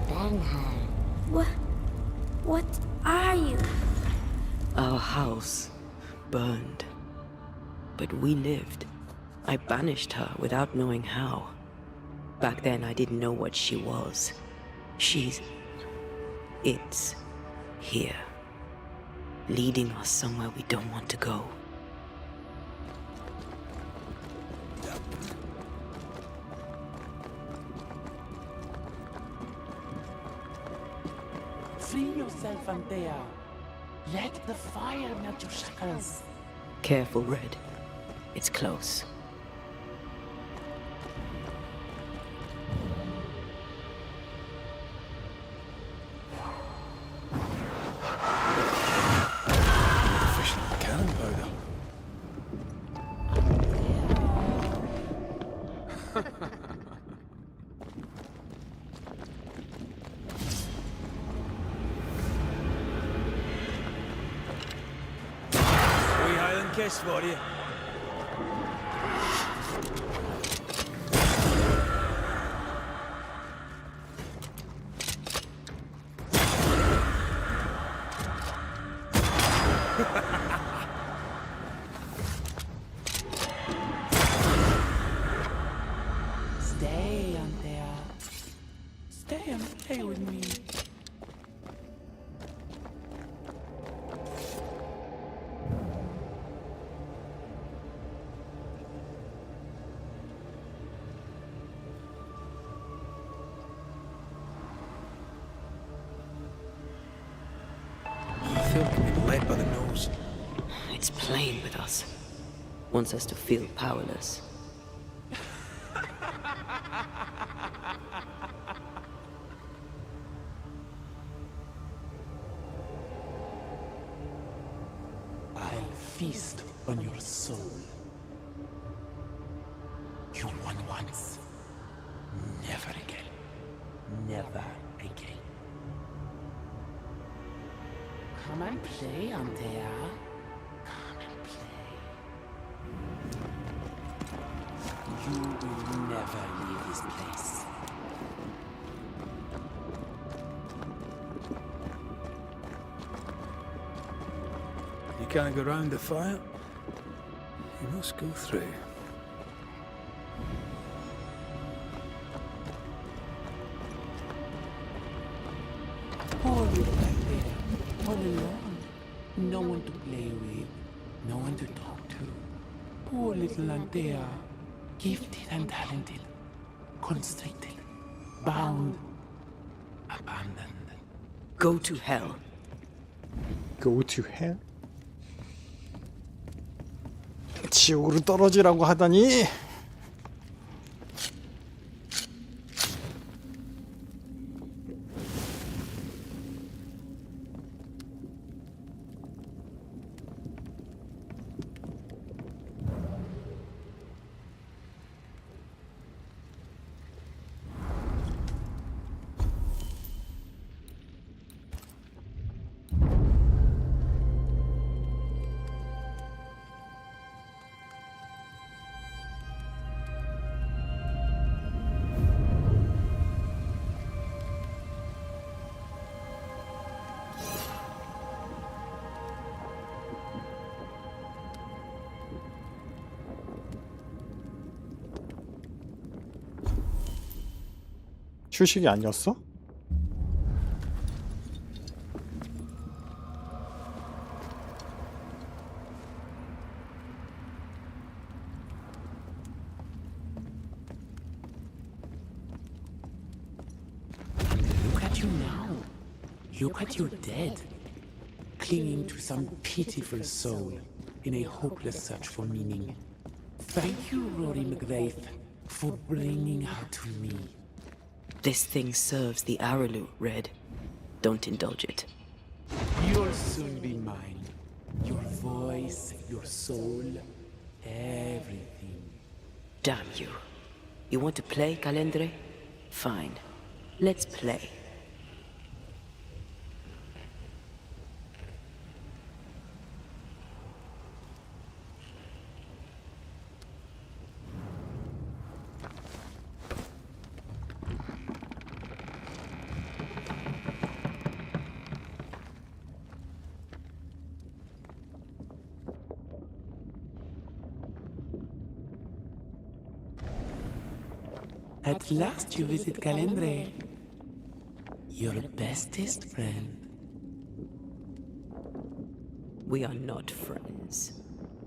Bernhard. What are you? Our house burned. But we lived. I banished her without knowing how. Back then, I didn't know what she was. It's here. Leading us somewhere we don't want to go. Free yourself, Antea. Let the fire melt your shackles. Careful, Red. It's close. Efficient cannon powder. Wee Highland kiss for you. Stay, Antea. Stay and play with me. I feel like I'm being led by the nose. It's playing with us. Wants us to feel powerless. I'll feast on your soul. You won once. Never again. Never again. Come and play, Antea. Come and play. You will never leave this place. You can't go round the fire. You must go through. Poor little Antea, all alone. No one to play with, no one to talk to. Poor little Antea, gifted and talented, constricted, bound, abandoned. Go to hell. Go to hell? 지옥으로 떨어지라고 하다니. 휴식이 아니었어? Look at you now. Look at your dead. Clinging to some pitiful soul in a hopeless search for meaning. Thank you, Rory McGrath, for bringing her to me. This thing serves the Araloo, Red. Don't indulge it. You'll soon be mine. Your voice, your soul, everything. Damn you. You want to play, Calendre? Fine. Let's play. At last you visit Calendre. Your bestest friend. We are not friends.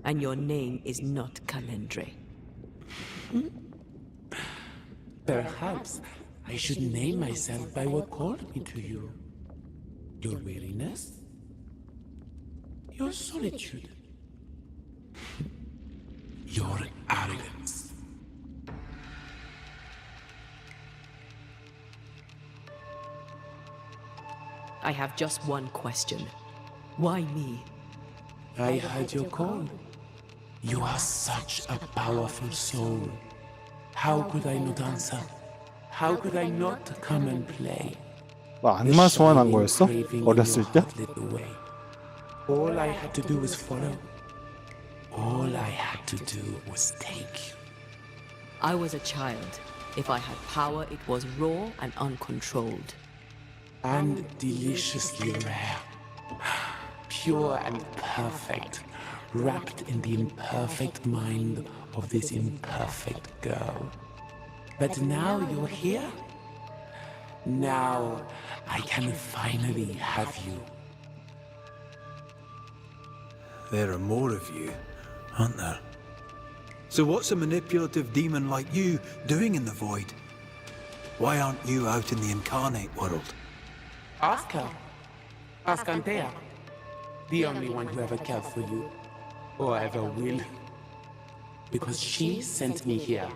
And your name is not Calendre. Perhaps I should name myself by what called me to you. Your weariness? Your solitude? Your arrogance? I have just one question. Why me? I heard your call. You are such a powerful soul. How could I not answer? How could I not come and play? 뭐 악마 소환한 거였어? 어렸을 때? All I had to do was follow. All I had to do was take you. I was a child. If I had power, it was raw and uncontrolled. And deliciously rare. Pure and perfect. Wrapped in the imperfect mind of this imperfect girl. But now you're here. Now I can finally have you. There are more of you, aren't there? So what's a manipulative demon like you doing in the void? Why aren't you out in the incarnate world? Ask her. Ask Antea. The only one who ever cared for you. Or ever will. Because she sent me here.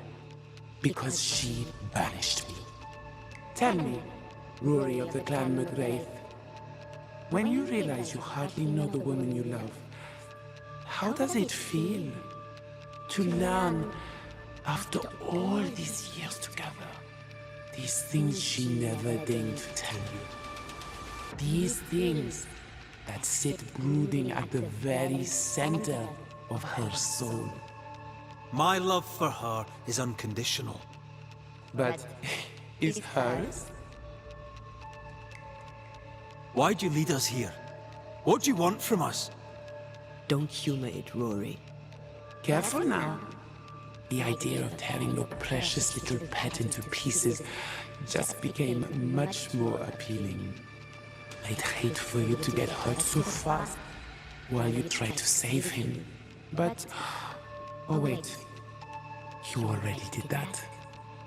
Because she banished me. Tell me, Rory of the clan McGrath, when you realize you hardly know the woman you love, how does it feel to learn, after all these years together, these things she never deigned to tell you? These things that sit brooding at the very center of her soul. My love for her is unconditional. But is hers? Why'd you lead us here? What do you want from us? Don't humor it, Rory. Careful now. The idea of tearing your precious little pet into pieces just became much more appealing. I'd hate for you to get hurt so fast while you try to save him. But, oh wait, you already did that,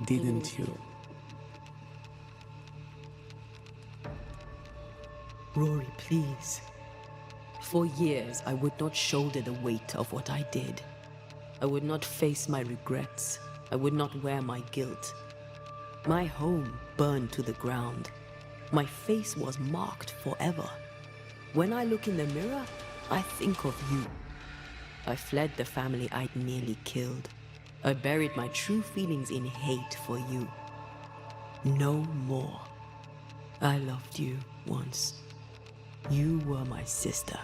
didn't you? Rory, please. For years, I would not shoulder the weight of what I did. I would not face my regrets. I would not wear my guilt. My home burned to the ground. My face was marked forever. When I look in the mirror, I think of you. I fled the family I'd nearly killed. I buried my true feelings in hate for you. No more. I loved you once. You were my sister.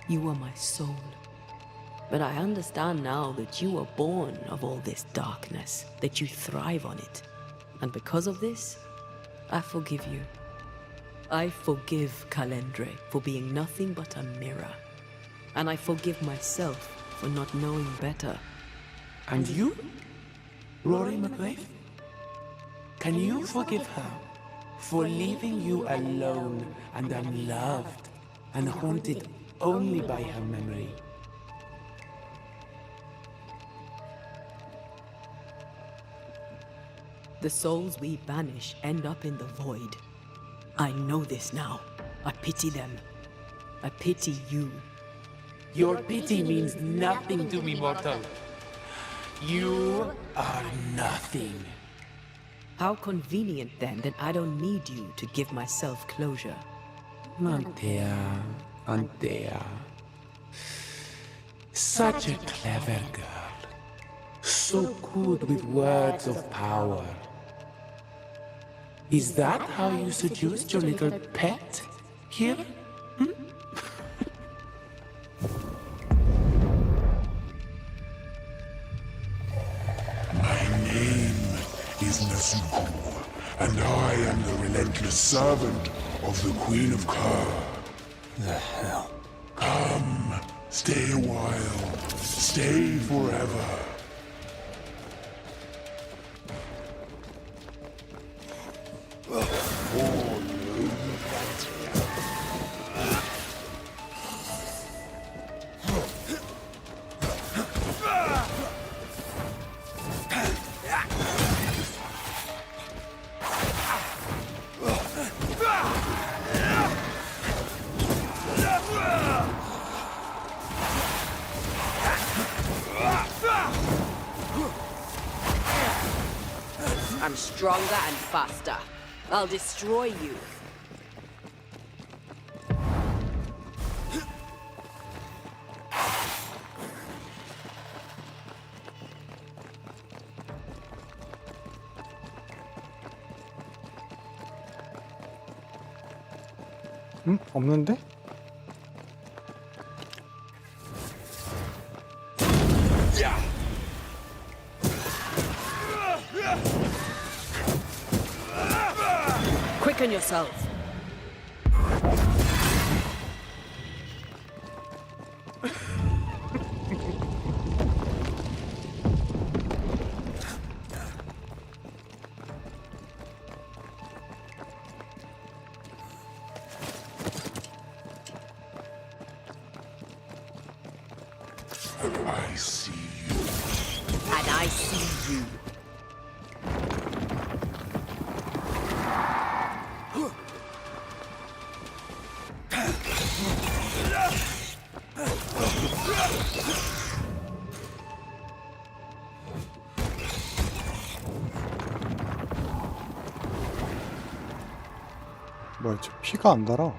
You were my soul. But I understand now that you were born of all this darkness, that you thrive on it. And because of this, I forgive you. I forgive Calendre for being nothing but a mirror. And I forgive myself for not knowing better. And you? Rory McGrath? Can you forgive her for leaving you alone and unloved and haunted only by her memory? The souls we banish end up in the void. I know this now. I pity them. I pity you. Your pity means nothing to me, mortal. You are nothing. How convenient then that I don't need you to give myself closure. Antea, Antea. Such a clever girl. So good with words of power. Is that how you seduced your little pet here? My name is Nasuku, and I am the relentless servant of the Queen of Kerr. The hell? Come, stay a while, stay forever. I'm stronger and faster. I'll destroy you. 응? 없는데? Quicken yourself. I see you. And I see you. 뭐야, 저 피가 안 달아.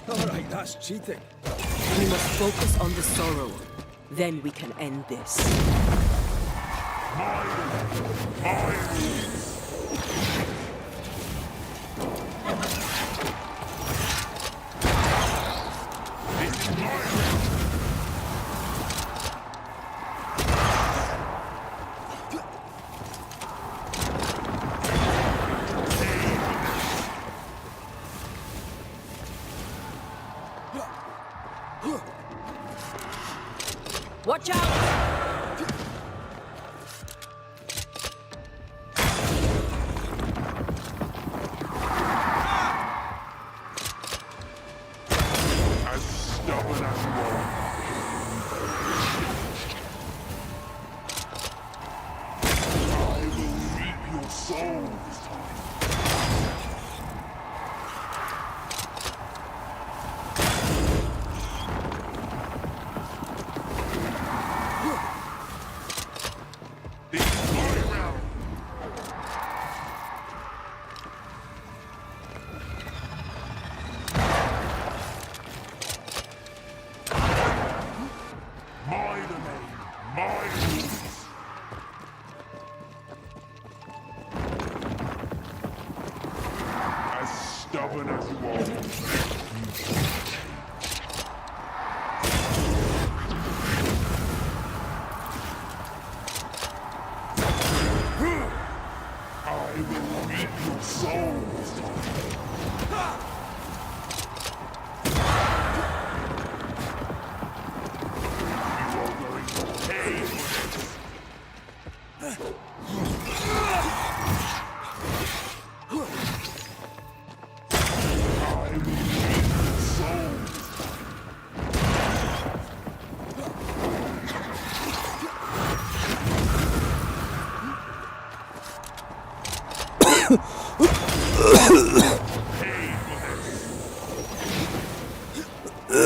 Alright, that's cheating. We must focus on the sorrow. Then we can end this. Watch out! As stubborn as you are. I will reap your soul this time. This is my realm. Have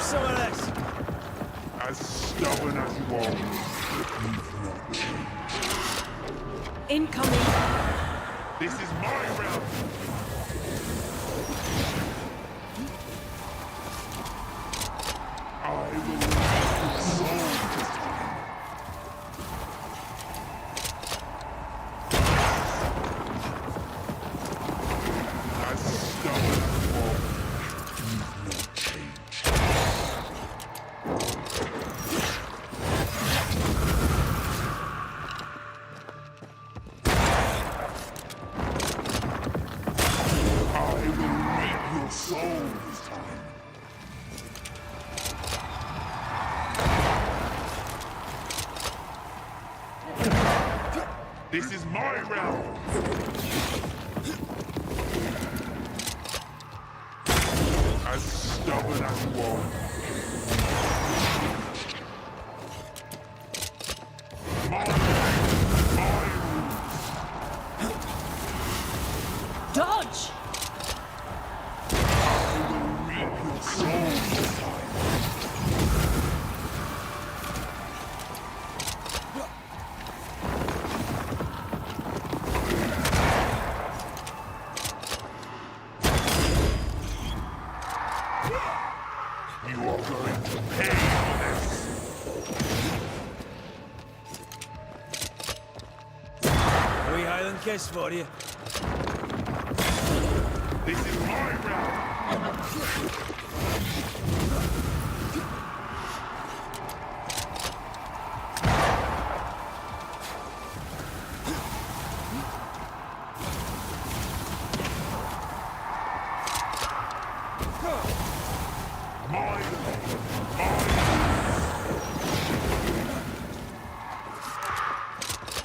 some of this. As stubborn as you are, you've not changed. Incoming. This is my realm. I will make your soul to time. As stubborn as you are, you've not changed. I will make your soul this time. This is my realm. As stubborn as you are. My rules. Dodge! I will reap your soul this time. You are going to pay for this. A wee Highland kiss for you. This is my realm. My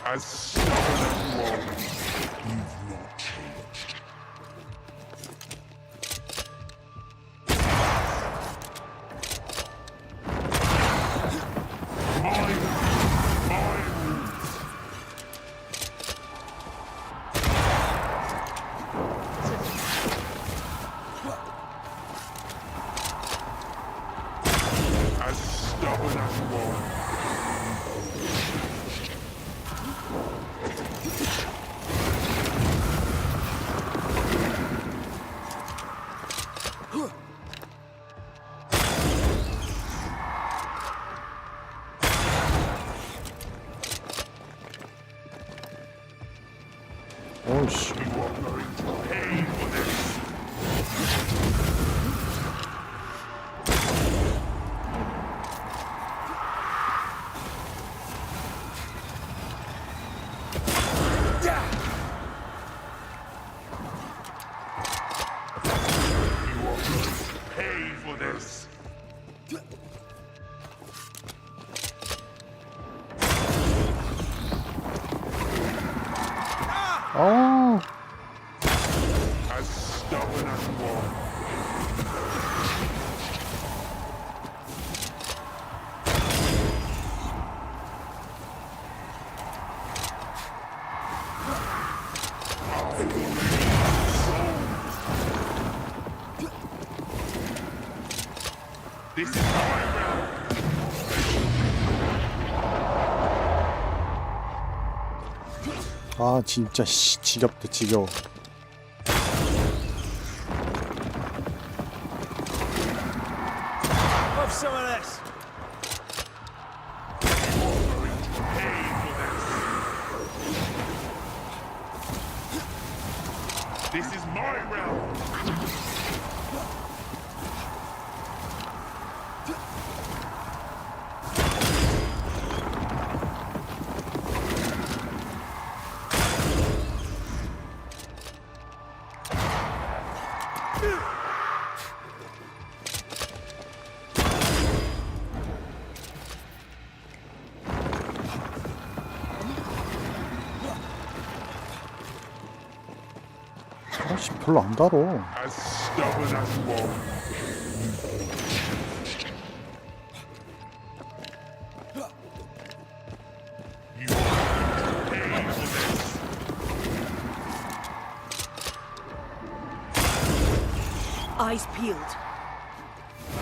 as stubborn as you are, you've not changed. My rules. As stubborn as you are. 오우씨. You are going to pay for this. You are going to pay for this. 어. As stubborn as you are. This is my realm. 아 진짜 씨 지겹다 지겨워. Have some of this. This is my realm. 아씨 별로 안 달어. As stubborn as you are. Eyes peeled.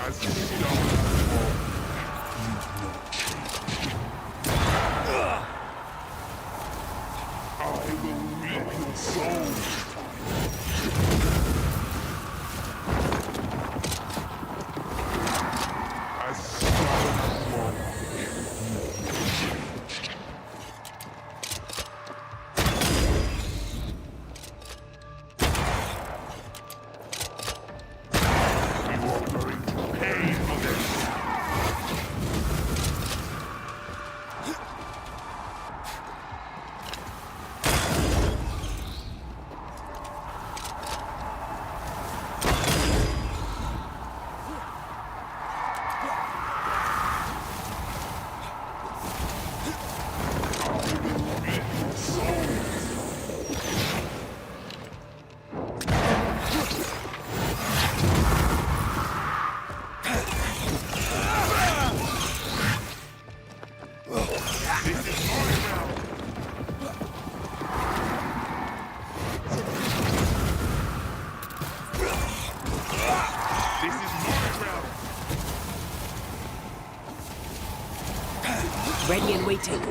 As stubborn as you are. I will reap your soul. As stubborn as you are. You are going to pay for this. This is my realm. Ready and waiting.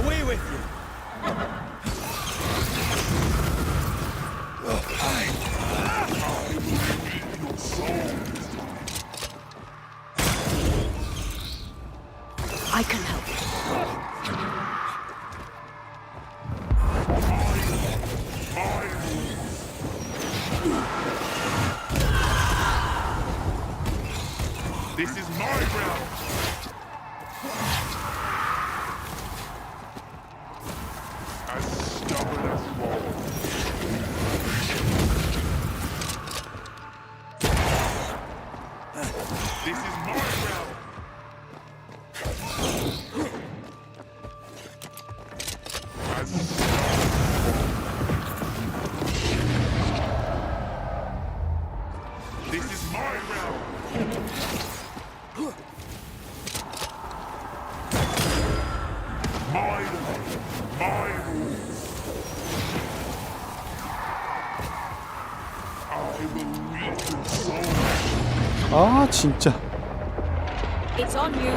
Away with you! Your soul. I can help. This is my realm. As stubborn as you are. This is my realm. As this is my realm. My way, my rules. I will reap your soul. 아 진짜. It's on you.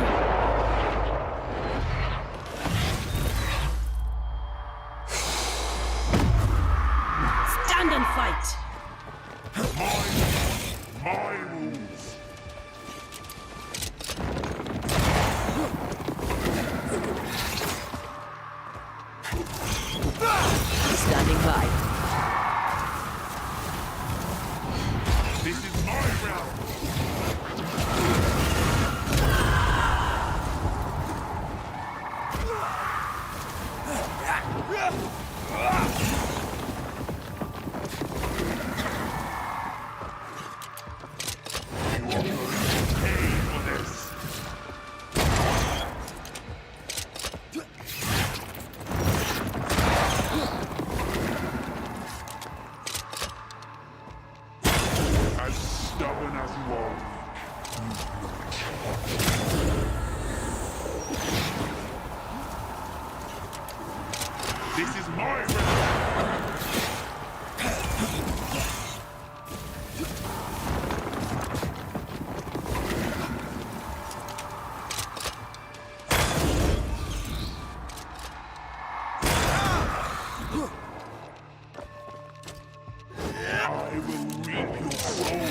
Stand and fight. My rules. Standing by. This is my realm. You are going to pay for this. As stubborn as you are. This is my realm. I will reap your soul.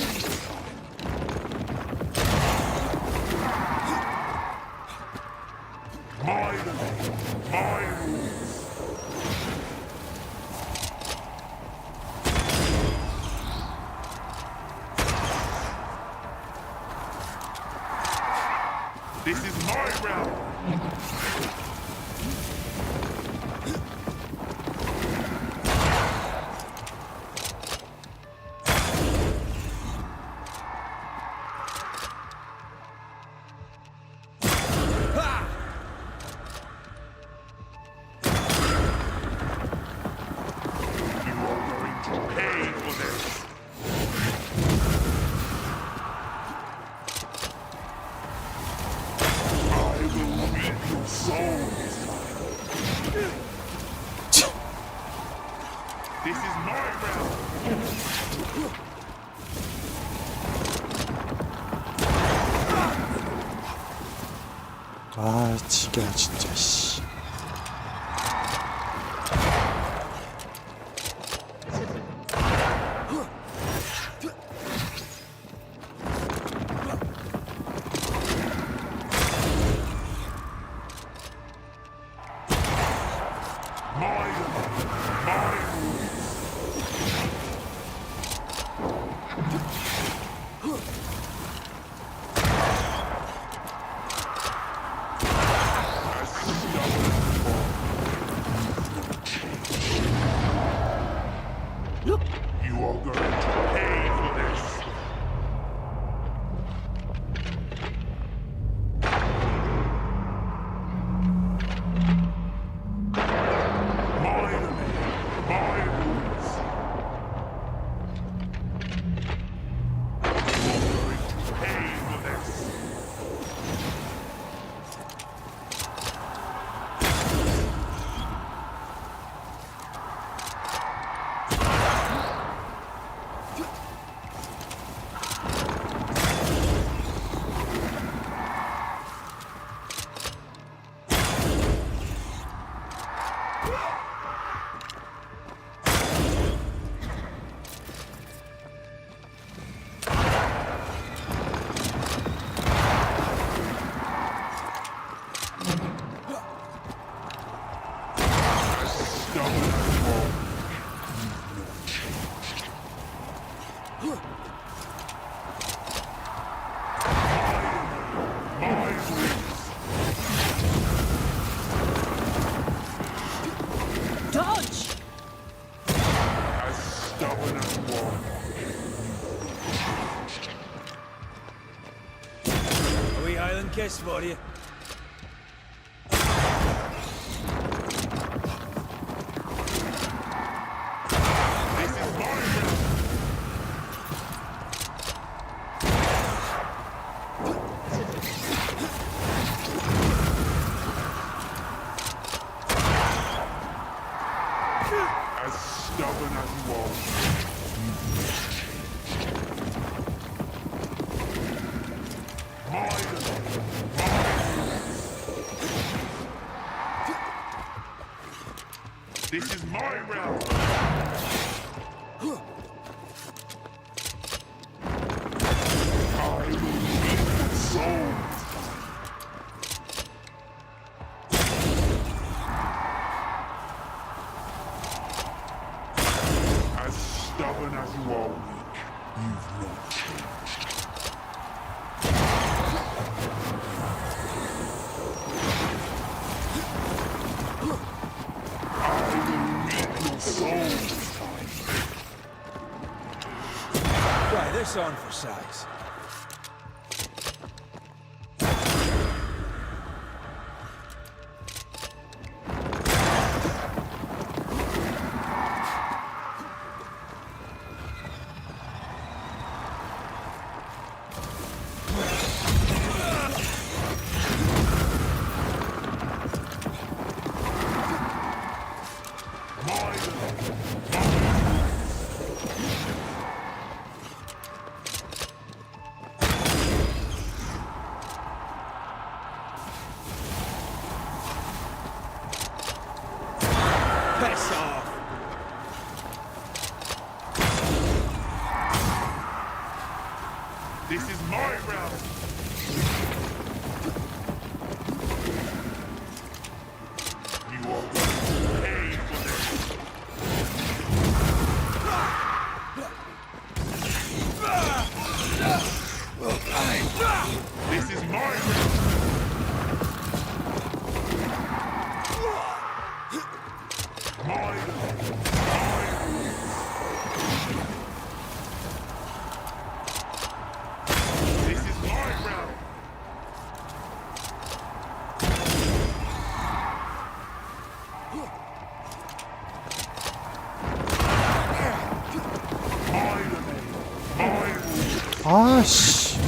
My way, my rules. This is my realm. You are going to pay for this. I will reap your souls. This is my realm. 아, 지겨워 진짜. 씨. You are going to pay for this. My enemy, my rules. You are going to pay for this. Dodge! As stubborn as one. A wee Highland kiss for you. This is my realm. As stubborn as one. My This is my realm. I will reap your souls. As stubborn as you are weak, you've not changed. I will reap your souls this time. Why, this on for size. Piss off! This is my realm. You are going to pay for this. This is my realm. 아씨.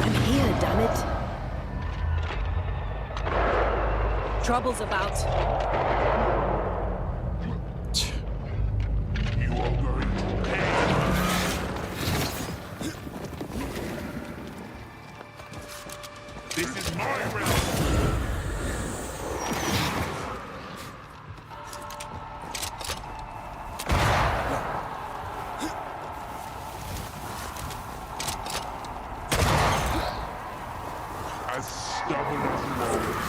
I'm here, damn it. Trouble's about. You are going to pay. This is my realm. As stubborn as you are.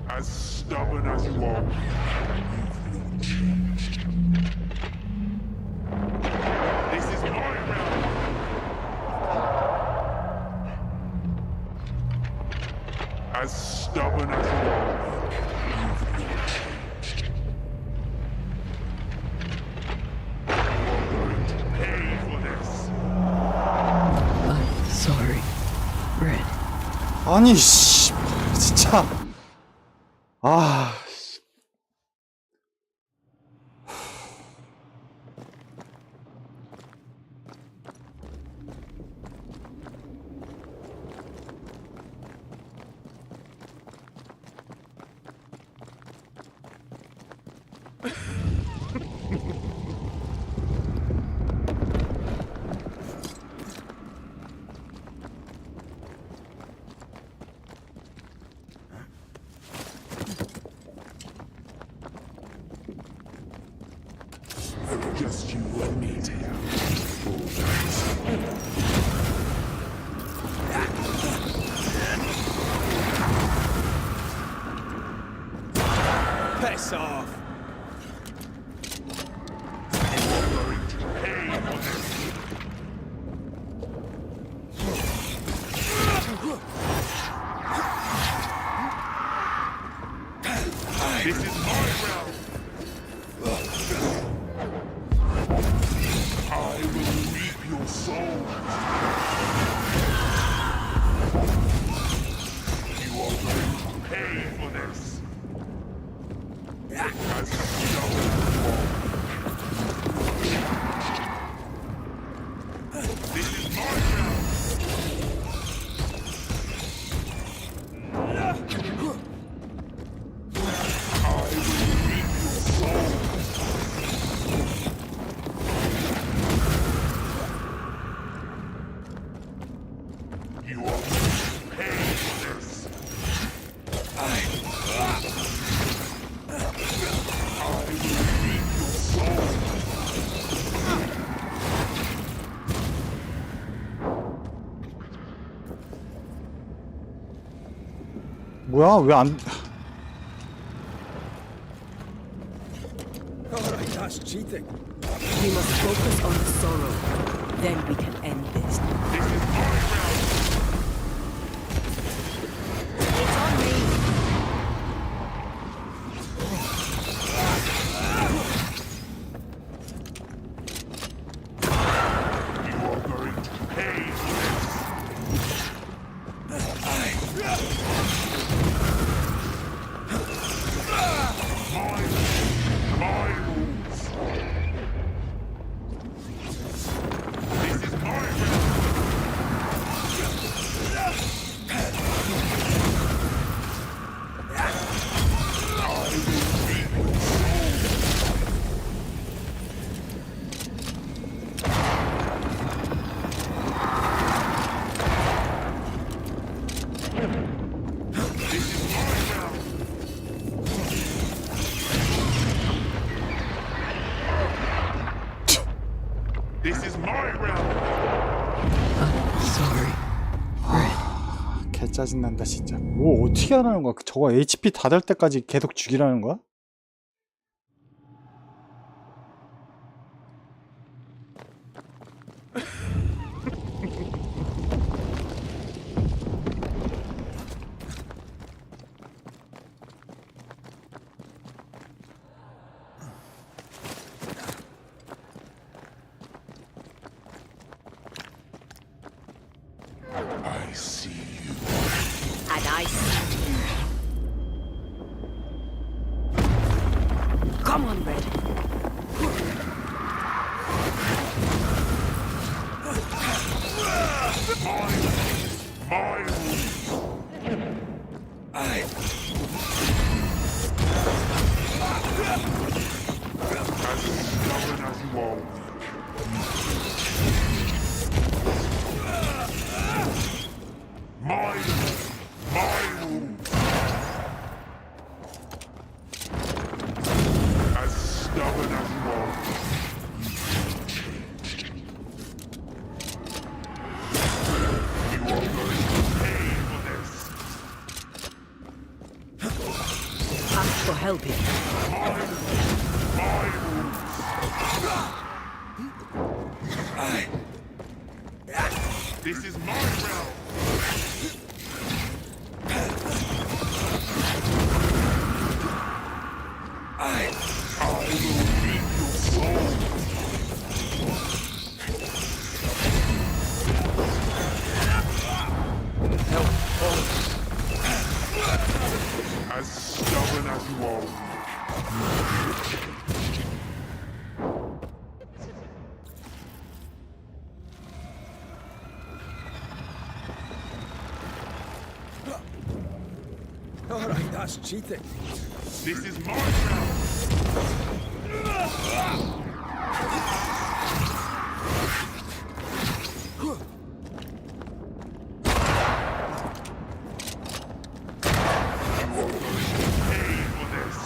As stubborn as you are, you've not changed. This is my realm. As stubborn as you are, you've not changed. You are going to pay for this. I'm sorry, Red. 아니 씨. 진짜. 아. Just you and me, Taylor. Piss off! This is my realm. I will reap your soul. You are going to pay for this. As stubborn as you are. This is my realm. I will reap your soul. You are going to pay for this. I will reap your soul. 뭐야? 왜 안? Alright, that's cheating. We must focus on the sorrow. Then we can end this. This is my realm. It's on me. You are going to pay for this. 짜증난다 진짜. 뭐 어떻게 하라는 거야? 저거 HP 다 될 때까지 계속 죽이라는 거야? I see you. And I see you. Come on, Red. As stubborn as you are weak. My rules. As stubborn as you are weak. You are going to pay for this. Ask for help here. My rules. This is my realm. I will reap your soul. As stubborn as you are. All right, that's cheating. This is my realm. Pay for this.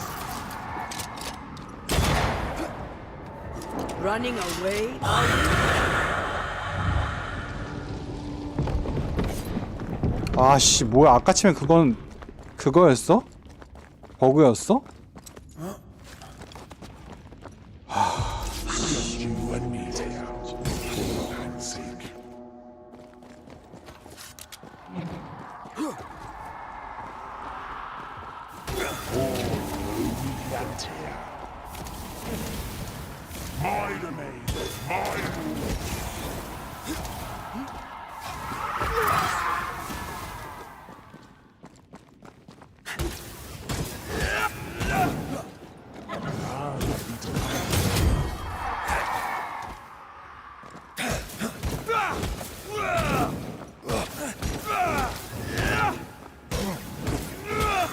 Running away? 아씨 뭐야, 아까 치면 그건 그거였어? 버그였어? You and me take out for man's sake. My domain, my rules.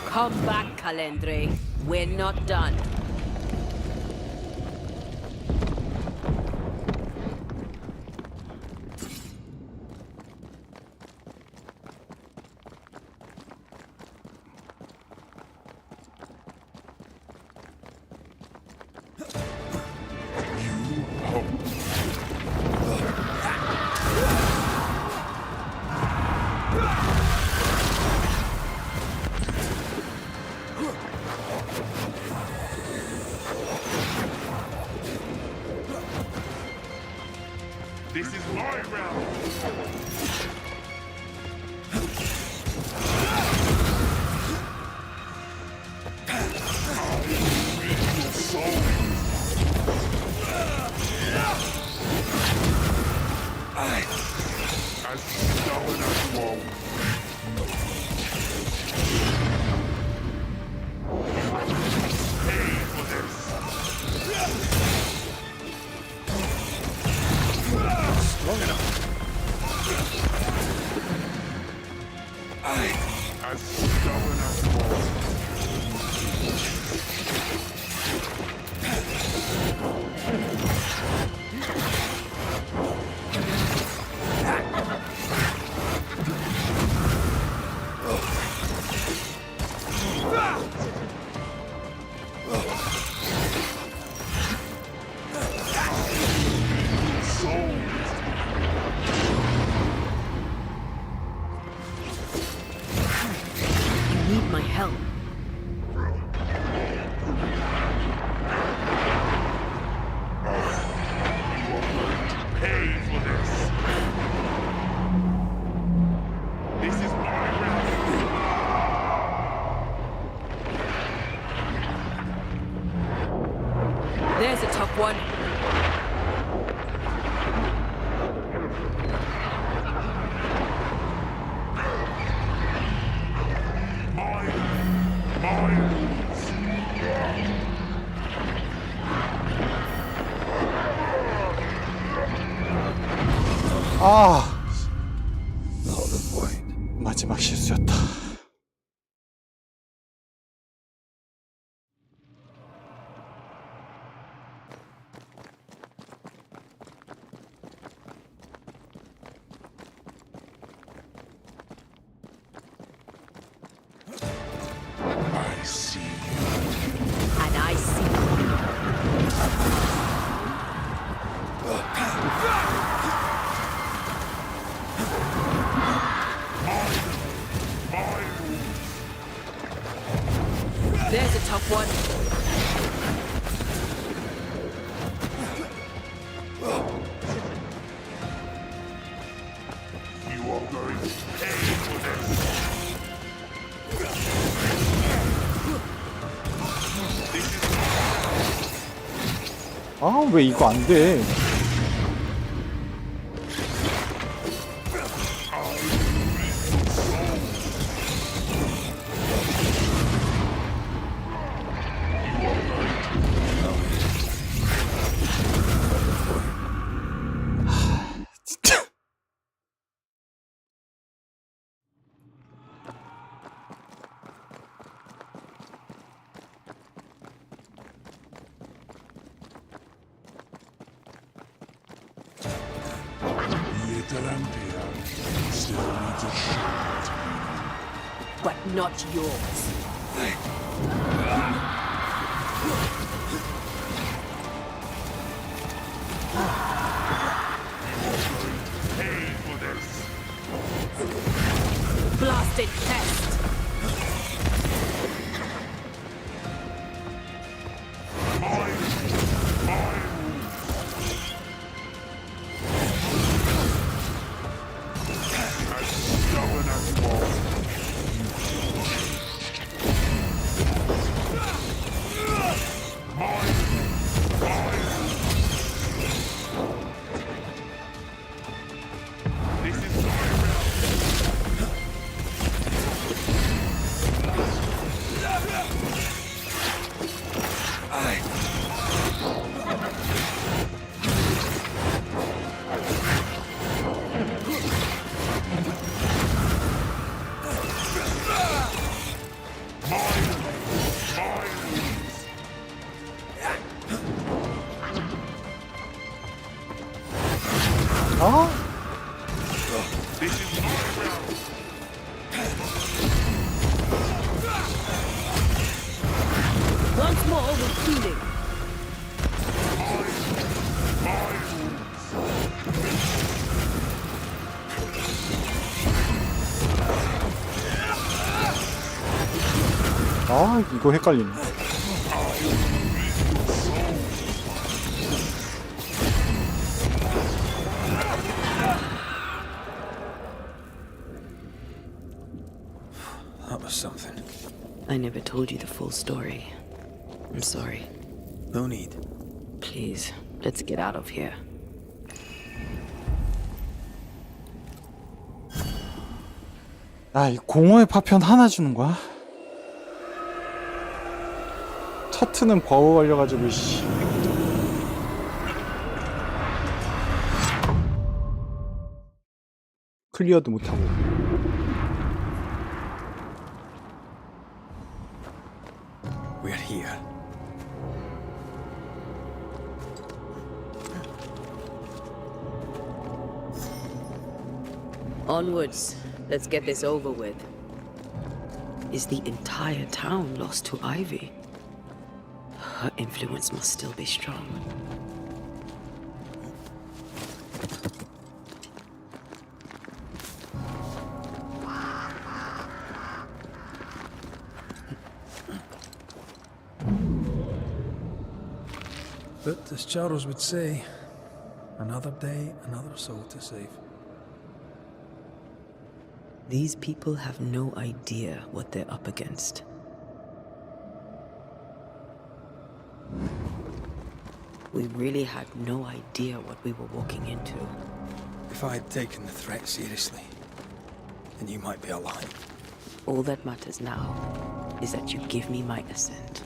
Come back, Calendre. We're not done. This is my realm. Your soul. As stubborn as you are. Pay for this. Strong enough. need my help. Pay for this. This is my realm. There's a top one. 아, 마지막 실수였다. I see you. And I see. There's a top one. You are going to pay for this. 아, 왜 이거 안 돼? 진짜. Ampere still needs a shot. But not yours. Pay for this. Blasted pest. 아? Once more with healing. 아, 이거 헷갈리네. That was something. I never told you the full story. I'm sorry. No need. Please, let's get out of here. 아, 이 공허의 파편 하나 주는 거야? 차트는 버그 걸려가지고, 씨. 클리어도 못하고. We're here. Onwards. Let's get this over with. Is the entire town lost to Ivy? Her influence must still be strong. But as Charles would say, another day, another soul to save. These people have no idea what they're up against. We really had no idea what we were walking into. If I had taken the threat seriously, then you might be alive. All that matters now is that you give me my assent.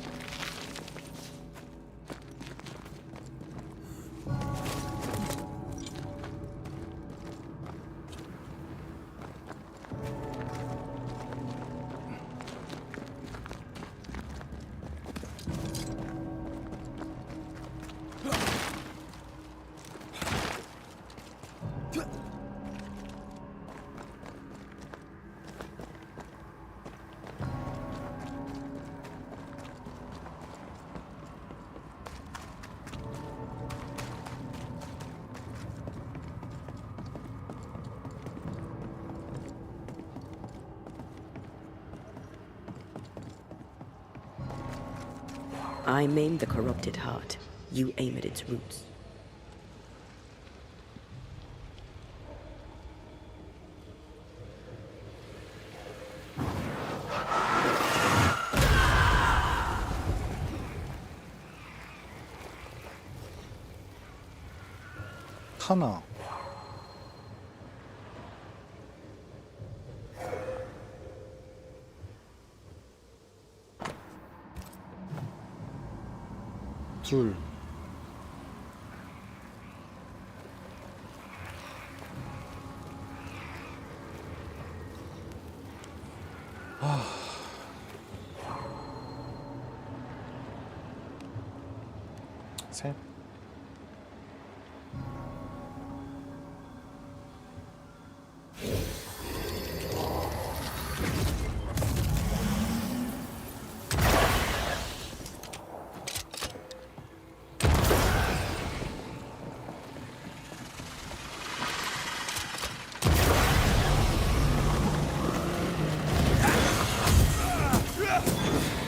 I maim the corrupted heart. You aim at its roots. 하나. 둘. 셋.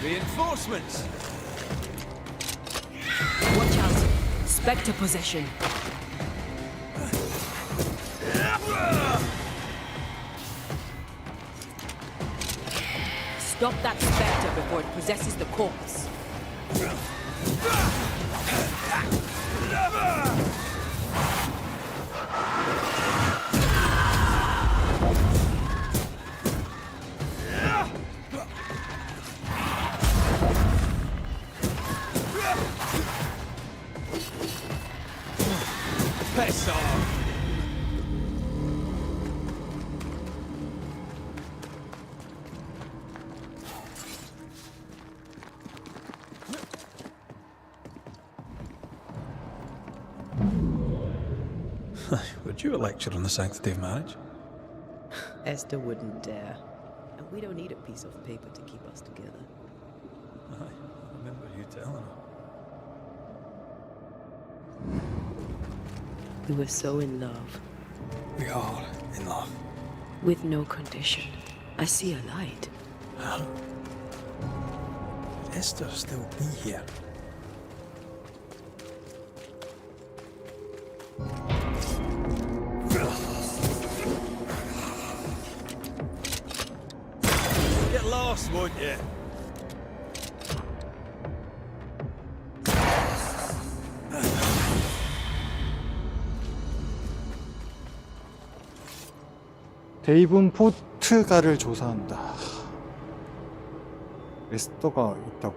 Reinforcements! Watch out! Spectre possession! Stop that spectre before it possesses the corpse. Piss off! Would you a lecture on the sanctity of marriage? Esther wouldn't dare. And we don't need a piece of paper to keep us together. I remember you telling her. We were so in love. We are in love. With no condition. I see a light. How? Would Esther still be here? Get lost, won't you? 데이븐 포트가를 조사한다. 에스더가 있다고.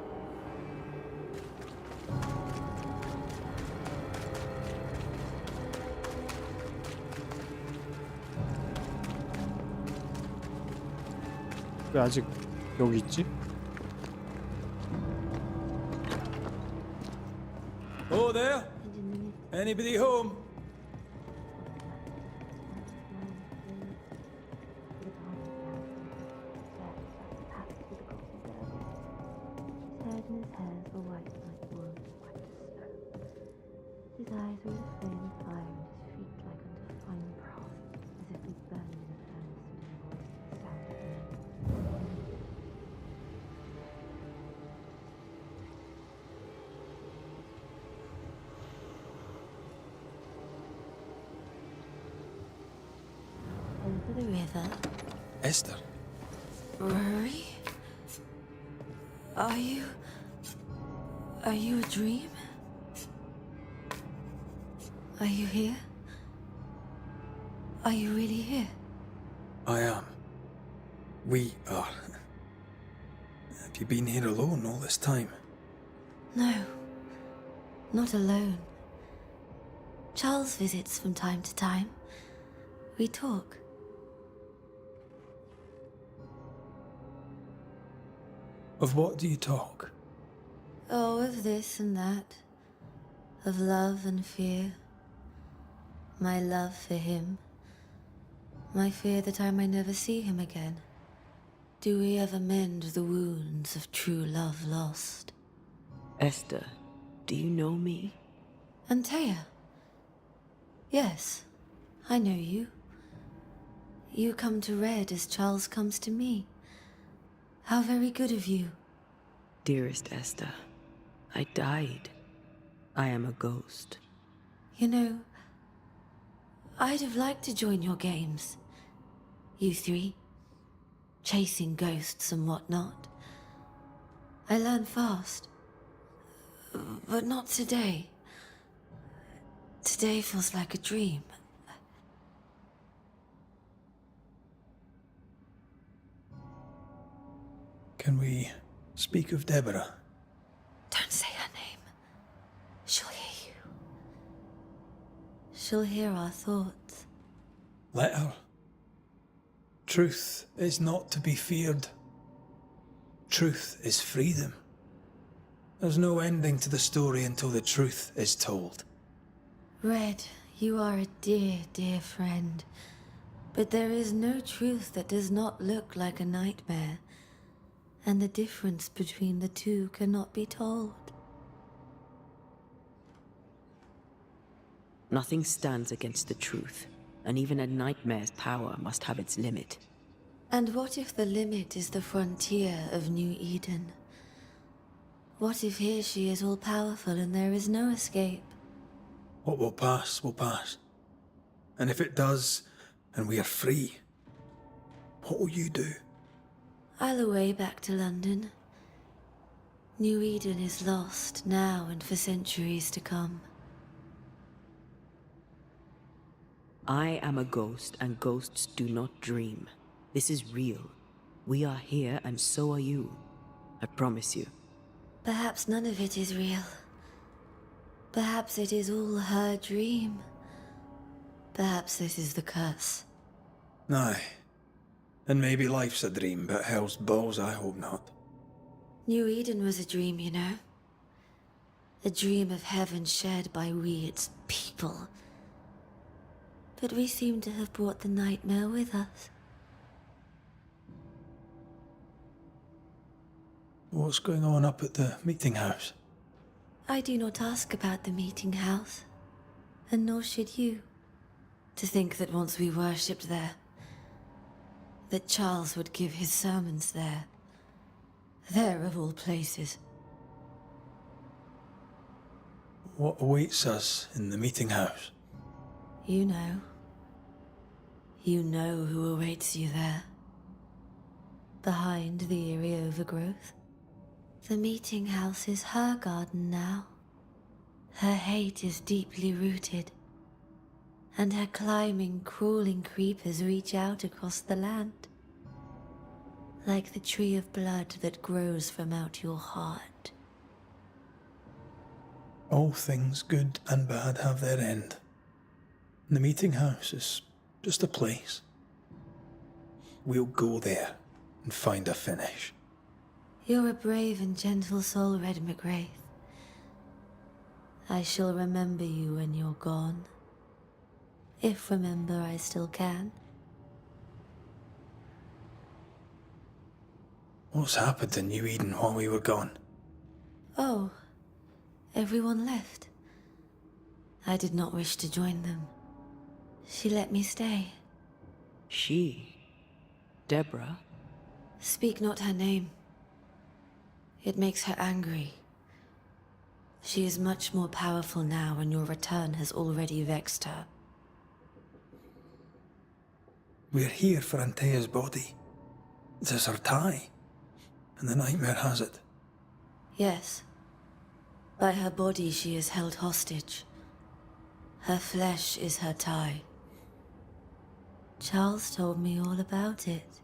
왜 아직 여기 있지? Oh there? Anybody home? His eyes were a flame of fire, and his feet like unto fine brass, as if they burned in a furnace, and his voice sounded either. Esther? Rory? Are you a dream? Are you here? Are you really here? I am. We are. Have you been here alone all this time? No, not alone. Charles visits from time to time. We talk. Of what do you talk? Oh, of this and that. Of love and fear. My love for him. My fear that I may never see him again. Do we ever mend the wounds of true love lost? Esther, do you know me? Antea? Yes, I know you. You come to Red as Charles comes to me. How very good of you. Dearest Esther, I died. I am a ghost. You know, I'd have liked to join your games. You three. Chasing ghosts and whatnot. I learn fast. But not today. Today feels like a dream. Can we speak of Deborah? Don't say her name. She'll hear you. She'll hear our thoughts. Let her. Truth is not to be feared. Truth is freedom. There's no ending to the story until the truth is told. Red, you are a dear, dear friend. But there is no truth that does not look like a nightmare. And the difference between the two cannot be told. Nothing stands against the truth, and even a nightmare's power must have its limit. And what if the limit is the frontier of New Eden? What if here she is all-powerful and there is no escape? What will pass will pass. And if it does, and we are free, what will you do? I'll away back to London. New Eden is lost now and for centuries to come. I am a ghost, and ghosts do not dream. This is real. We are here, and so are you. I promise you. Perhaps none of it is real. Perhaps it is all her dream. Perhaps this is the curse. Aye. And maybe life's a dream, but hell's balls, I hope not. New Eden was a dream, you know. A dream of heaven shared by we, its people. But we seem to have brought the nightmare with us. What's going on up at the meeting house? I do not ask about the meeting house, and nor should you. To think that once we worshipped there, that Charles would give his sermons there. There of all places. What awaits us in the meeting house? You know. You know who awaits you there. Behind the eerie overgrowth. The meeting house is her garden now. Her hate is deeply rooted. And her climbing, crawling creepers reach out across the land. Like the tree of blood that grows from out your heart. All things good and bad have their end. The meeting house is just a place. We'll go there and find a finish. You're a brave and gentle soul, Red McGrath. I shall remember you when you're gone. If remember I still can. What's happened in New Eden while we were gone? Oh, everyone left. I did not wish to join them. She let me stay. She? Deborah? Speak not her name. It makes her angry. She is much more powerful now, and your return has already vexed her. We're here for Antea's body. It is her tie. And the nightmare has it. Yes. By her body she is held hostage. Her flesh is her tie. Charles told me all about it.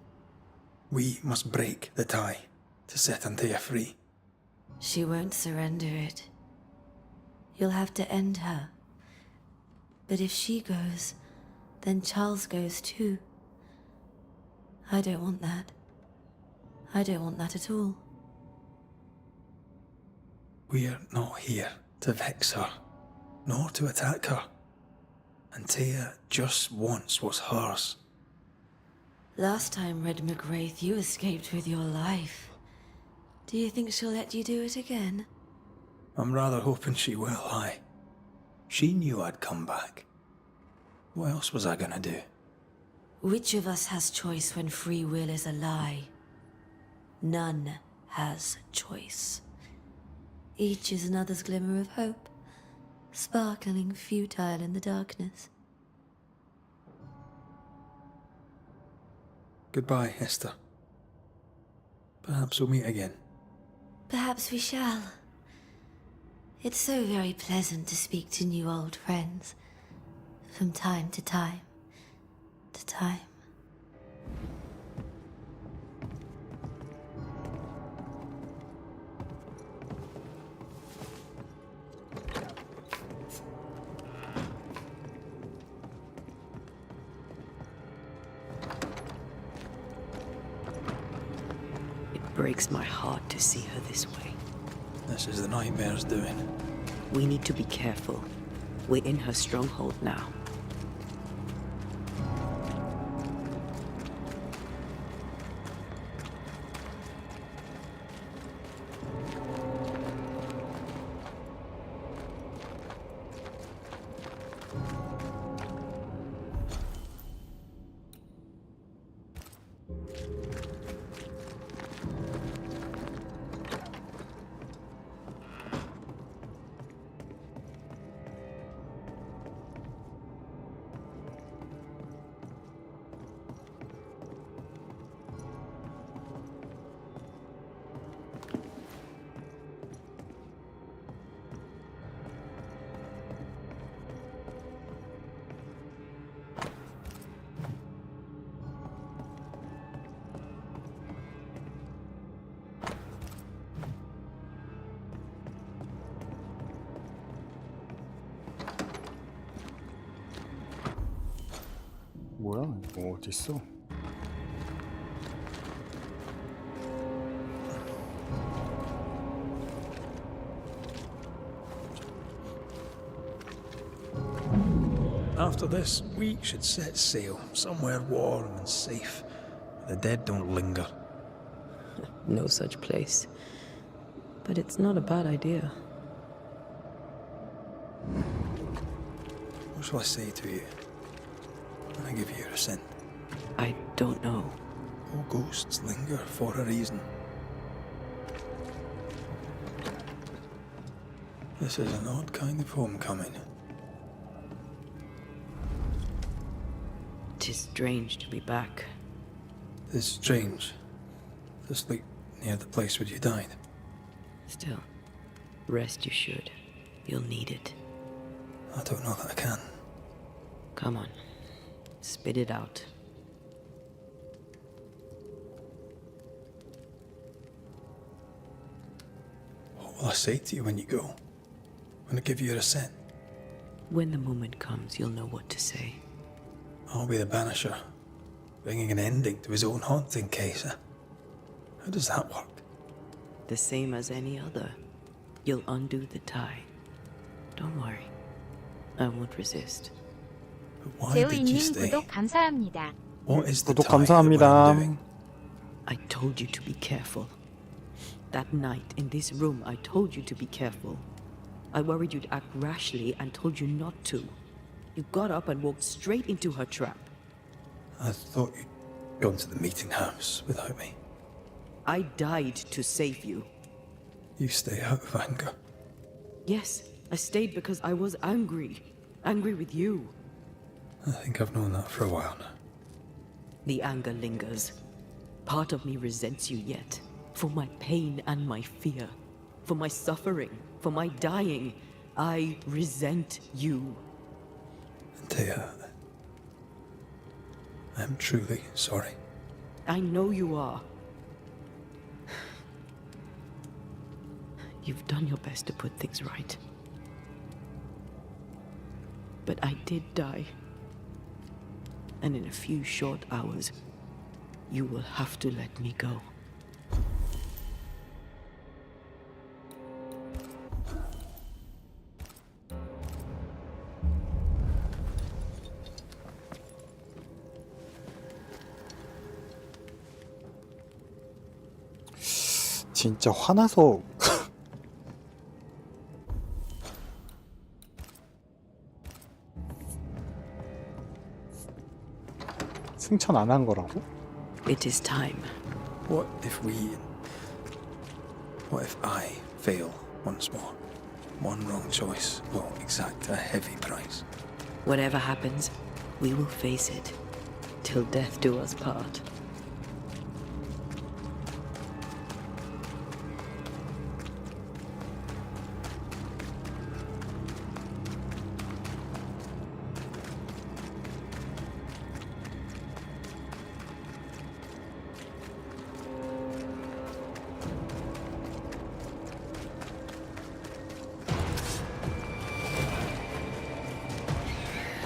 We must break the tie to set Antea free. She won't surrender it. You'll have to end her. But if she goes, then Charles goes too. I don't want that. I don't want that at all. We're not here to vex her, nor to attack her. Antea just wants what's hers. Last time, Red McWraith, you escaped with your life. Do you think she'll let you do it again? I'm rather hoping she will, aye. She knew I'd come back. What else was I gonna do? Which of us has choice when free will is a lie? None has choice. Each is another's glimmer of hope, sparkling futile in the darkness. Goodbye, Esther. Perhaps we'll meet again. Perhaps we shall. It's so very pleasant to speak to new old friends. From time to time. To time. It breaks my heart to see her this way. This is the nightmare's doing. We need to be careful. We're in her stronghold now. 뭐야? 이거 어딨어? After this, we should set sail somewhere warm and safe, where the dead don't linger. No such place. But it's not a bad idea. What shall I say to you when I give you your assent? I don't know. All ghosts linger for a reason. This is an odd kind of homecoming. 'Tis strange to be back. It's strange to sleep near the place where you died. Still, rest you should. You'll need it. I don't know that I can. Come on. Spit it out. What will I say to you when you go? When I give you your assent? When the moment comes, you'll know what to say. I'll be the banisher, bringing an ending to his own haunting case. How does that work? The same as any other. You'll undo the tie. Don't worry. I won't resist. But why did you 제우이님 stay? 구독 감사합니다. What is the 구독 tie that we're 감사합니다. undoing? I told you to be careful. That night, in this room, I told you to be careful. I worried you'd act rashly and told you not to. You got up and walked straight into her trap. I thought you'd gone to the meeting house without me. I died to save you. You stay out of anger. Yes, I stayed because I was angry. Angry with you. I think I've known that for a while now. The anger lingers. Part of me resents you yet. For my pain and my fear. For my suffering. For my dying. I resent you. Antea, I'm truly sorry. I know you are. You've done your best to put things right. But I did die. And in a few short hours, you will have to let me go. 진짜 화나서 승천 안 한 거라고? It is time. What if I fail once more? One wrong choice will exact a heavy price. Whatever happens, we will face it. Till death do us part.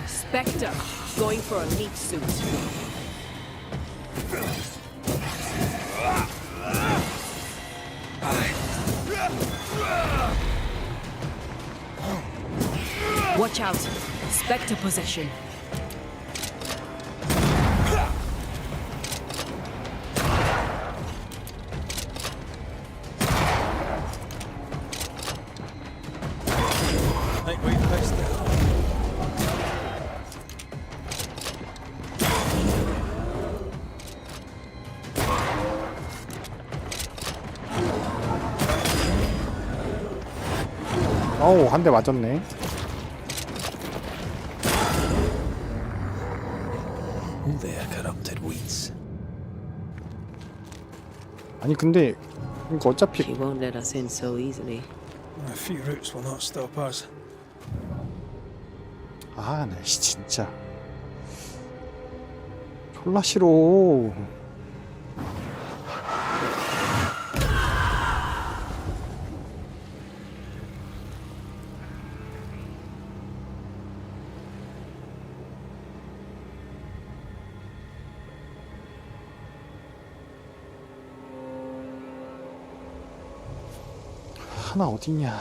Spectre, going for a meat suit. Watch out! Spectre possession. Think we fixed it. 어우, 한 대 맞았네. All their corrupted weeds. 아니 근데 이거 어차피 She won't let us in so easily. A few roots will not stop us. 아, 나 진짜 졸라 싫어. 하나 어딨냐?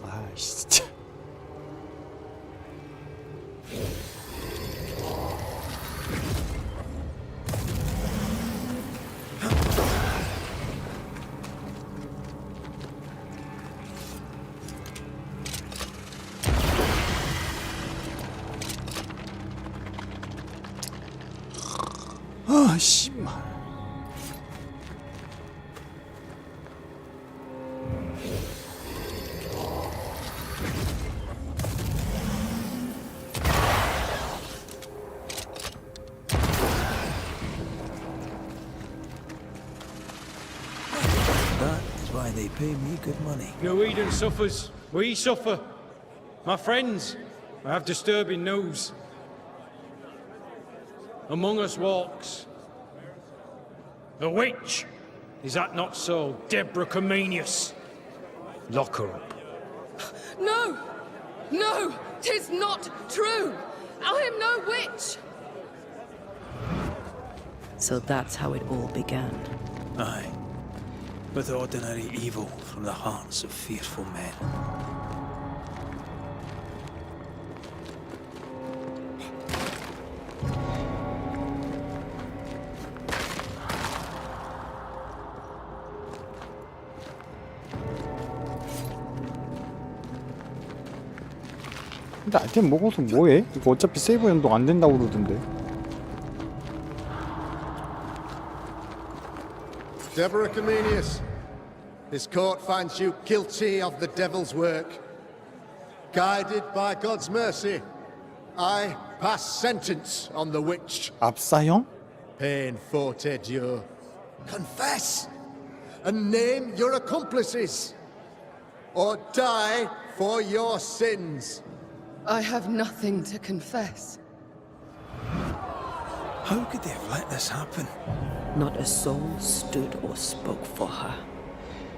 아, 진짜. 아, 씨발. That is why they pay me good money. No Eden suffers. We suffer. My friends, I have disturbing news. Among us walks a witch. Is that not so, Deborah Comenius? Lock her up. No! No! 'Tis not true! I am no witch! So that's how it all began. Aye. With ordinary evil from the hearts of fearful men. 근데 아이템 먹어서 뭐해? 이거 어차피 세이브 연동 안 된다고 그러던데. Deborah Comenius, this court finds you guilty of the devil's work. Guided by God's mercy, I pass sentence on the witch. 압사형? Pain forte Dieu. Confess and name your accomplices, or die for your sins. I have nothing to confess. How could they have let this happen? Not a soul stood or spoke for her.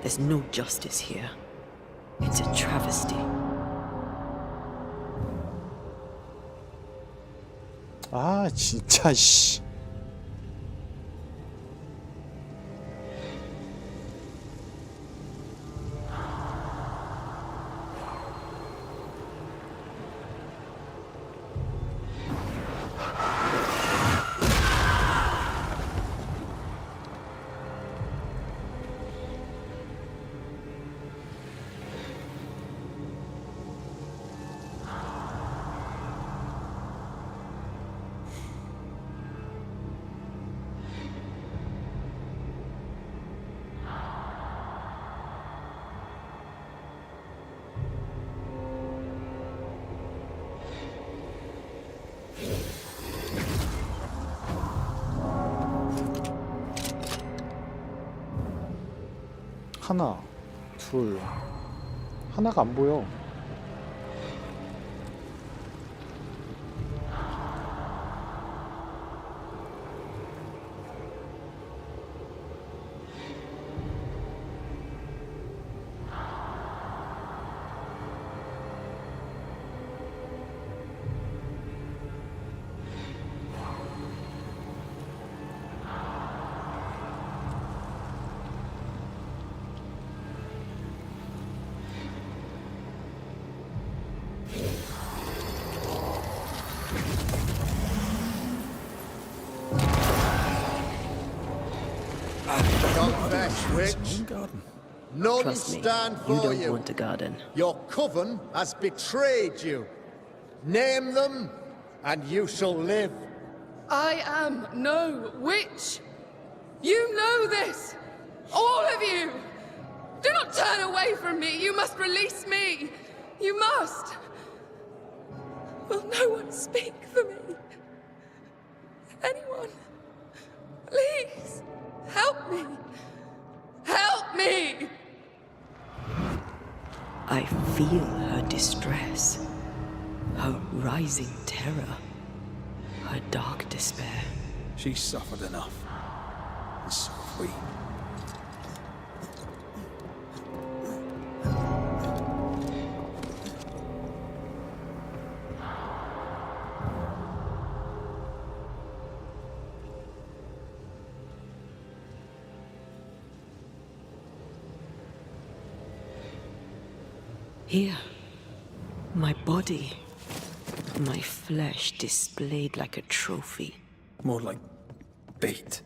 There's no justice here. It's a travesty. 아 진짜 씨. 하나, 둘, 하나가 안 보여. Confess, witch. None Trust me, stand you for don't you. want a garden. Your coven has betrayed you. Name them, and you shall live. I am no witch. You know this. All of you. Do not turn away from me. You must release me. You must. Will no one speak for me? Anyone? Please, help me. Help me! I feel her distress, her rising terror, her dark despair. She's suffered enough. And so have we. Here, my body, my flesh displayed like a trophy. More like bait.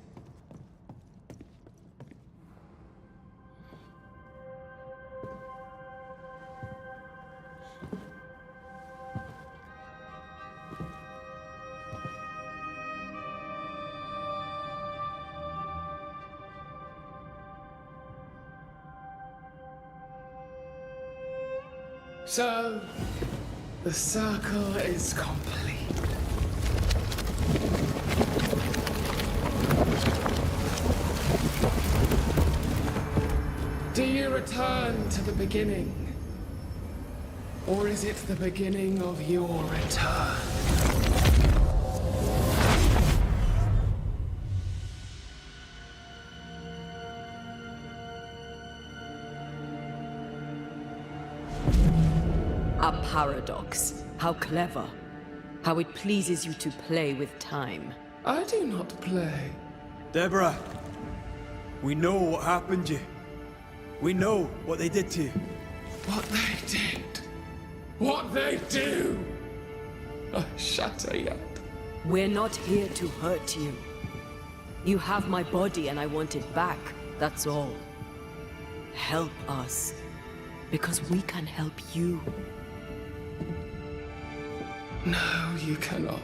So, the circle is complete. Do you return to the beginning? Or is it the beginning of your return? A paradox. How clever. How it pleases you to play with time. I do not play. Deborah, we know what happened to you. We know what they did to you. What they did. What they do. I shatter yet. We're not here to hurt you. You have my body and I want it back. That's all. Help us. Because we can help you. No, you cannot.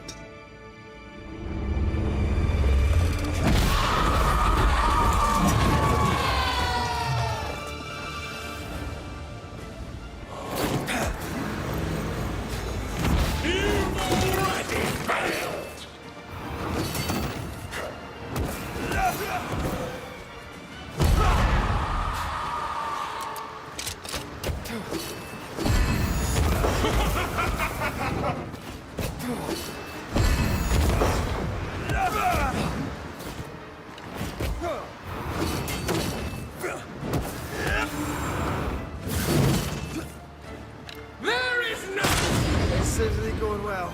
There is nothing! This isn't going well.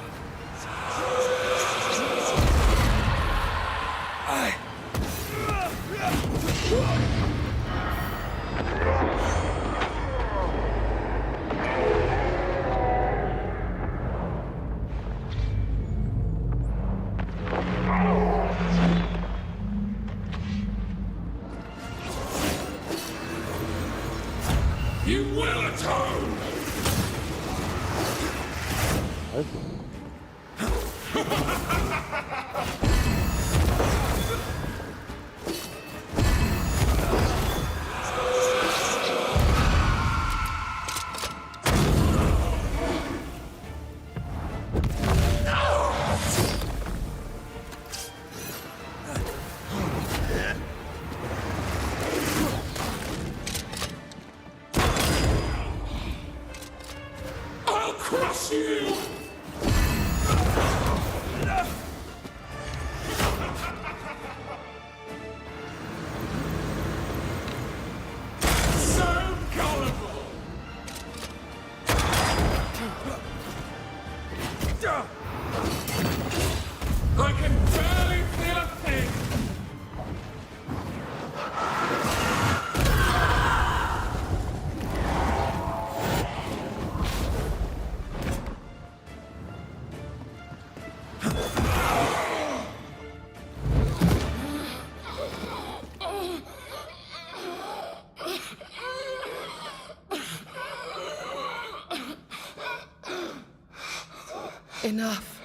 You will atone! I'll crush you! So gullible! I can barely feel a thing! Enough.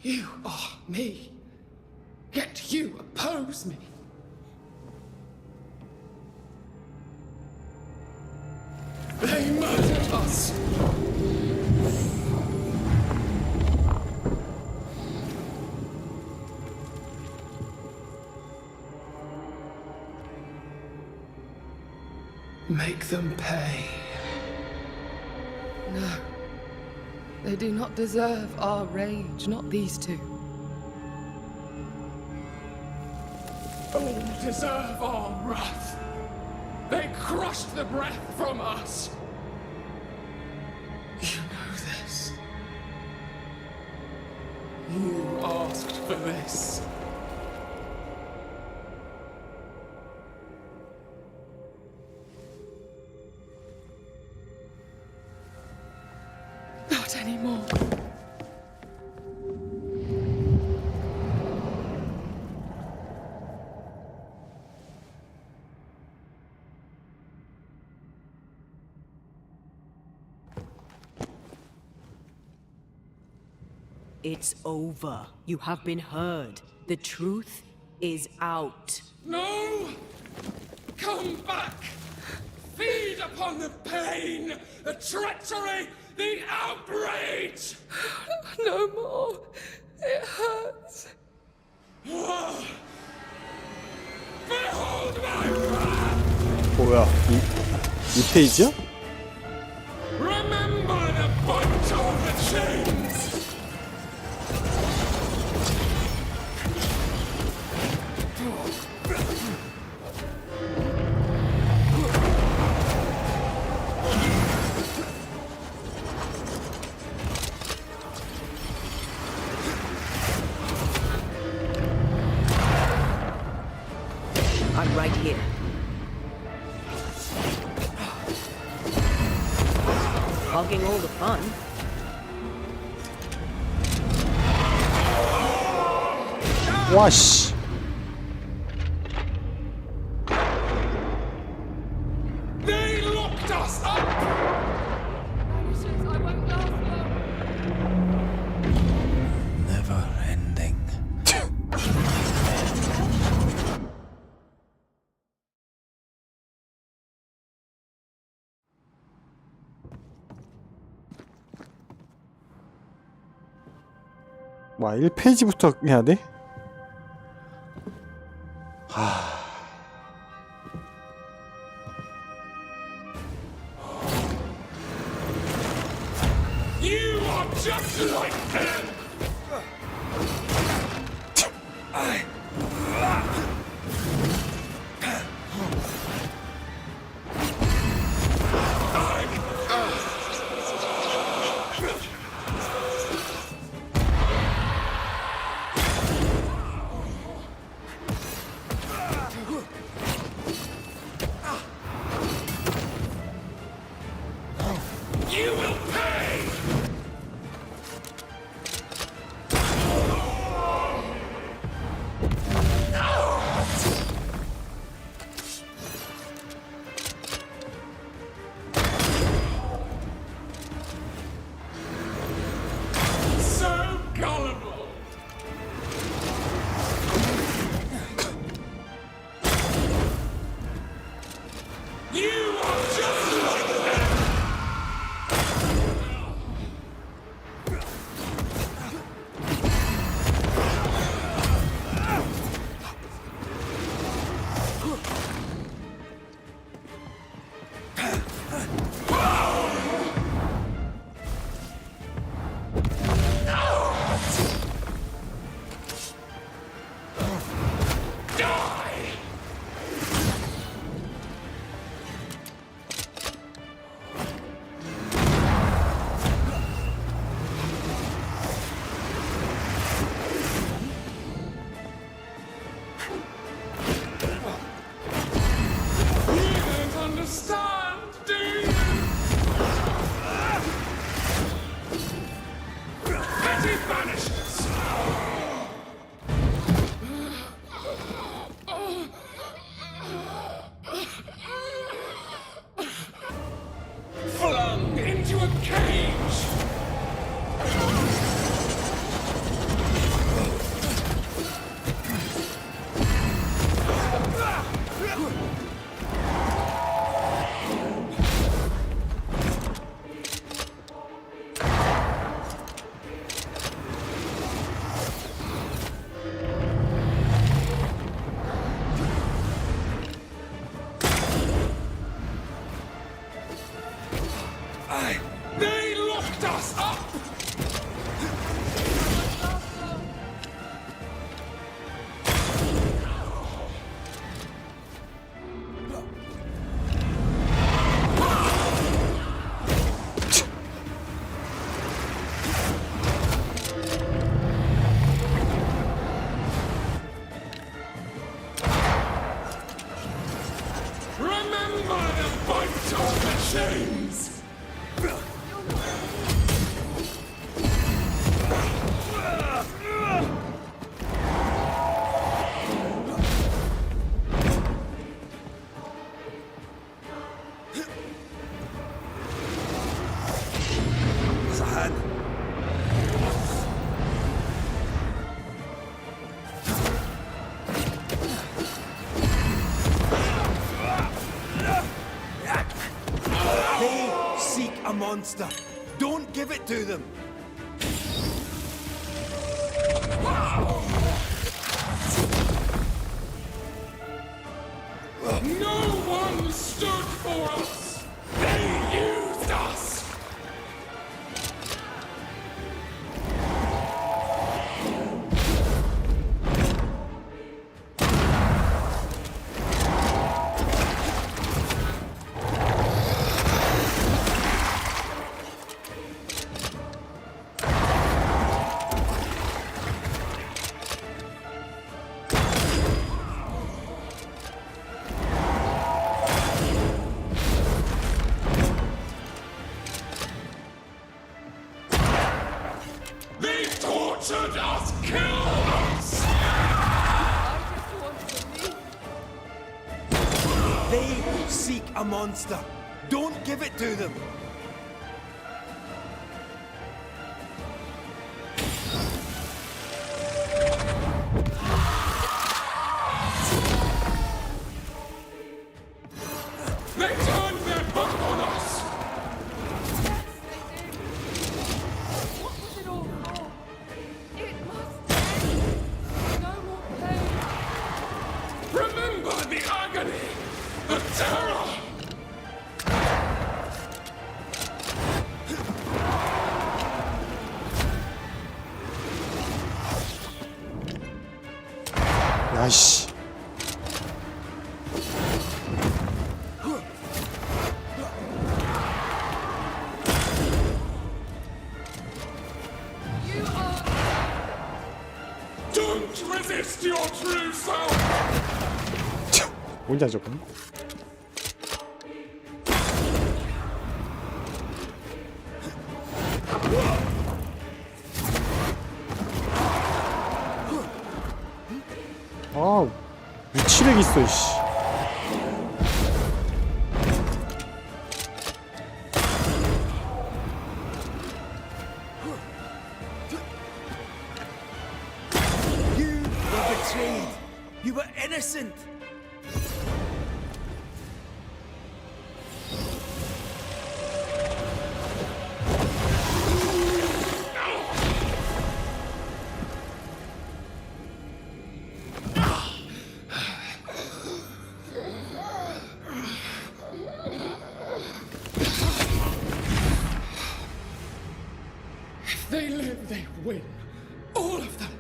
You are me, yet you oppose me. They murdered us. Make them pay. No. They do not deserve our rage, not these two. All deserve our wrath. They crushed the breath from us. You know this. You asked for this. Not anymore. It's over. You have been heard. The truth is out. No! Come back! Feed upon the pain, the treachery, the outrage! No more. It hurts. Behold my wrath! 뭐야? 이 페이지야? Remember the bunch of the chains! I'm right here. Hogging all the fun. 와 씨. 와 1페이지부터 해야 돼? You are just like them! You will pay! So gullible! You are just like them! Understand, do you? Petty banishers! Flung into a cage! They locked us up! Remember the fight of the chains! They seek a monster. Don't give it to them. No one stood for us! They used us! They tortured us, killed us! They seek a monster. Don't give it to them. They turned their back on us! What was it all for? It 아이씨. Don't resist your true self! 뭐냐 저건? 아, 위치렉 있어, 씨. You were betrayed. You were innocent. If they live, they win. All of them.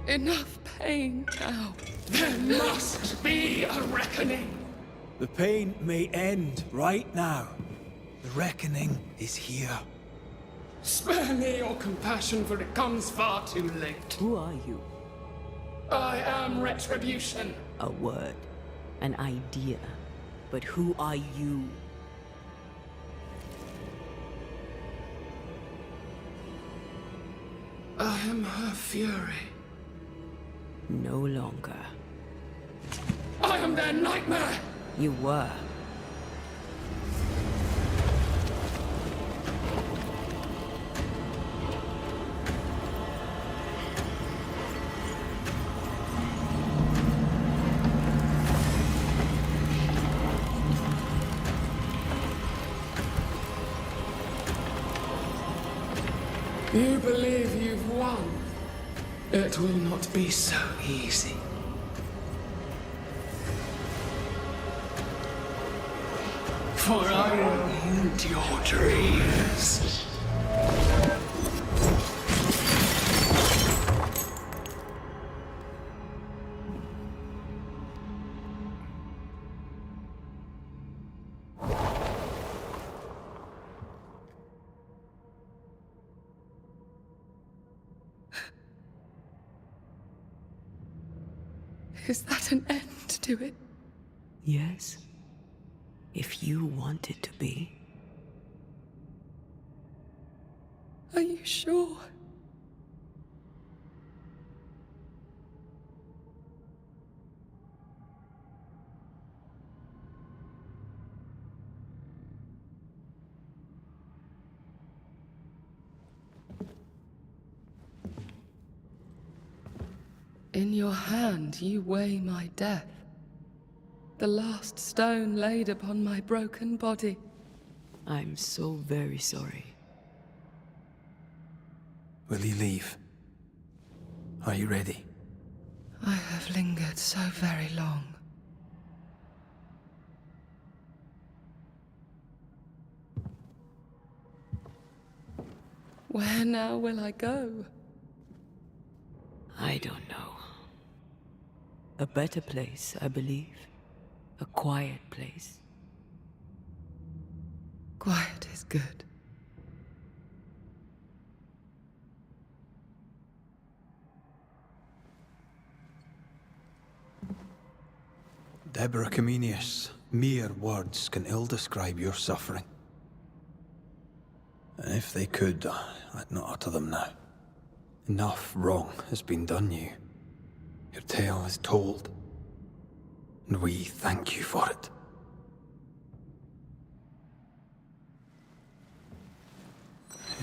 Enough pain now. There must be a reckoning. The pain may end right now. The reckoning is here. Spare me your compassion, for it comes far too late. Who are you? I am retribution. A word, an idea. But who are you? I am her fury. No longer. I am their nightmare. You were. You believe you've won. It will not be so easy. For I will haunt your dreams. Is that an end to it? Yes. If you want it to be. Are you sure? In your hand you weigh my death. The last stone laid upon my broken body. I'm so very sorry. Will you leave? Are you ready? I have lingered so very long. Where now will I go? I don't know. A better place, I believe. A quiet place. Quiet is good. Deborah Comenius, mere words can ill describe your suffering. And if they could, I'd not utter them now. Enough wrong has been done you. Your tale is told. And we thank you for it.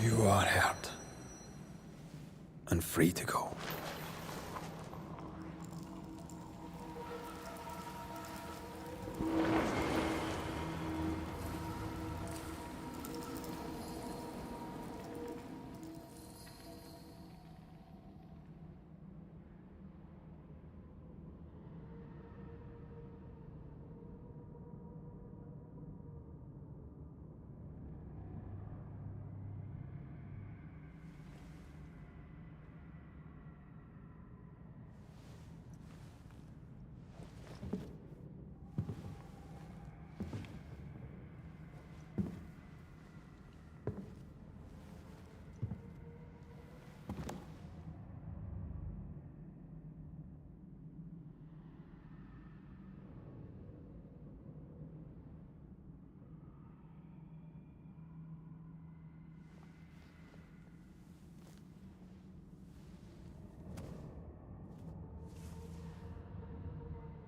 You are hurt. And free to go.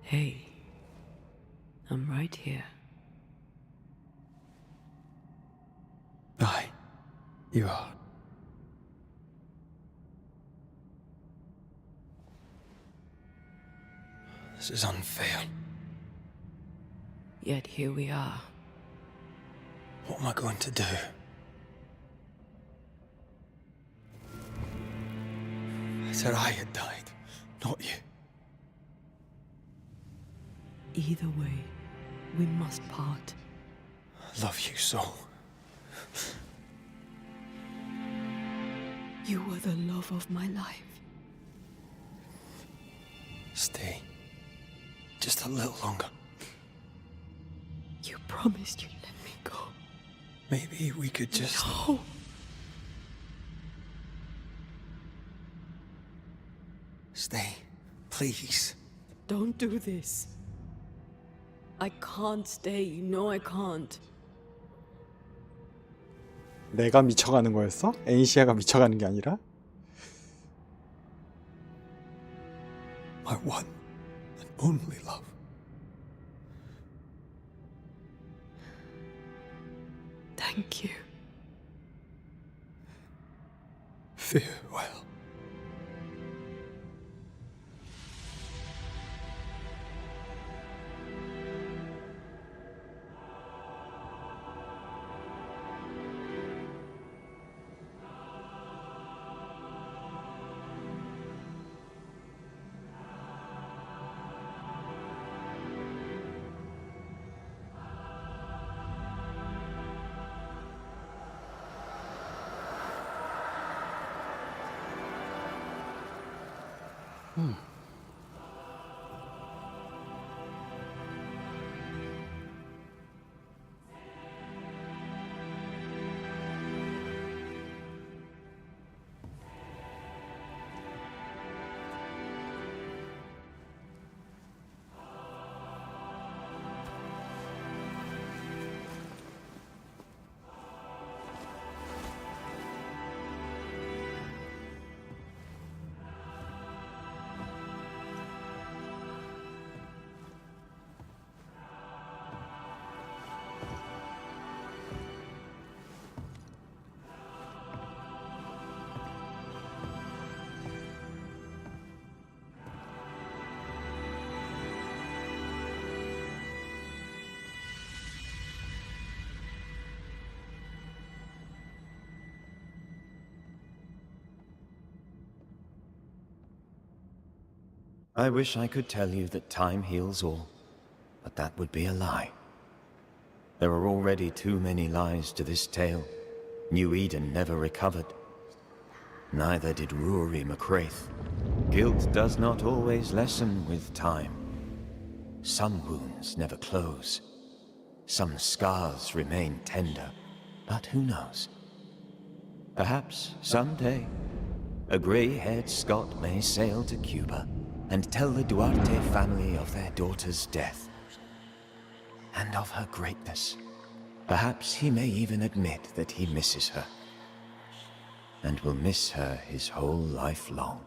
Hey, I'm right here. Aye, you are. This is unfair. Yet here we are. What am I going to do? I said I had died, not you. Either way, we must part. I love you so. You were the love of my life. Stay. Just a little longer. You promised you'd let me go. Maybe we could just... No. Stay, please. Don't do this. I can't stay. You know I can't. 내가 미쳐가는 거였어? 애니시아가 미쳐가는 게 아니라? My one and only love. Thank you. Farewell. I wish I could tell you that time heals all, but that would be a lie. There are already too many lies to this tale. New Eden never recovered. Neither did Rory McCraith. Guilt does not always lessen with time. Some wounds never close. Some scars remain tender, but who knows? Perhaps someday, a grey-haired Scot may sail to Cuba and tell the Duarte family of their daughter's death and of her greatness. Perhaps he may even admit that he misses her and will miss her his whole life long.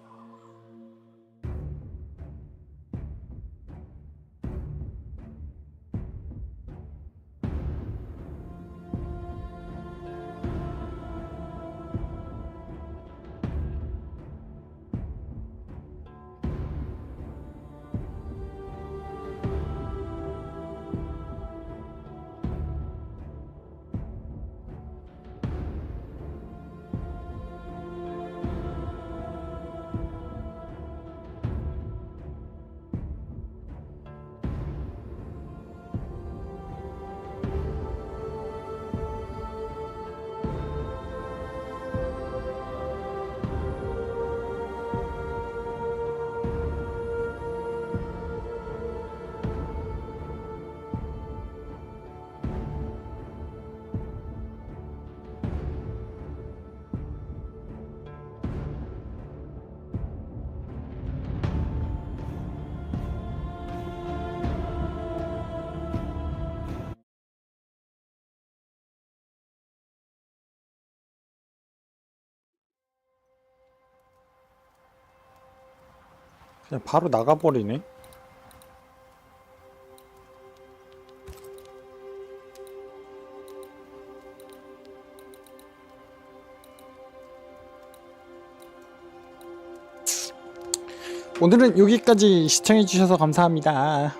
그냥 바로 나가버리네. 오늘은 여기까지 시청해주셔서 감사합니다.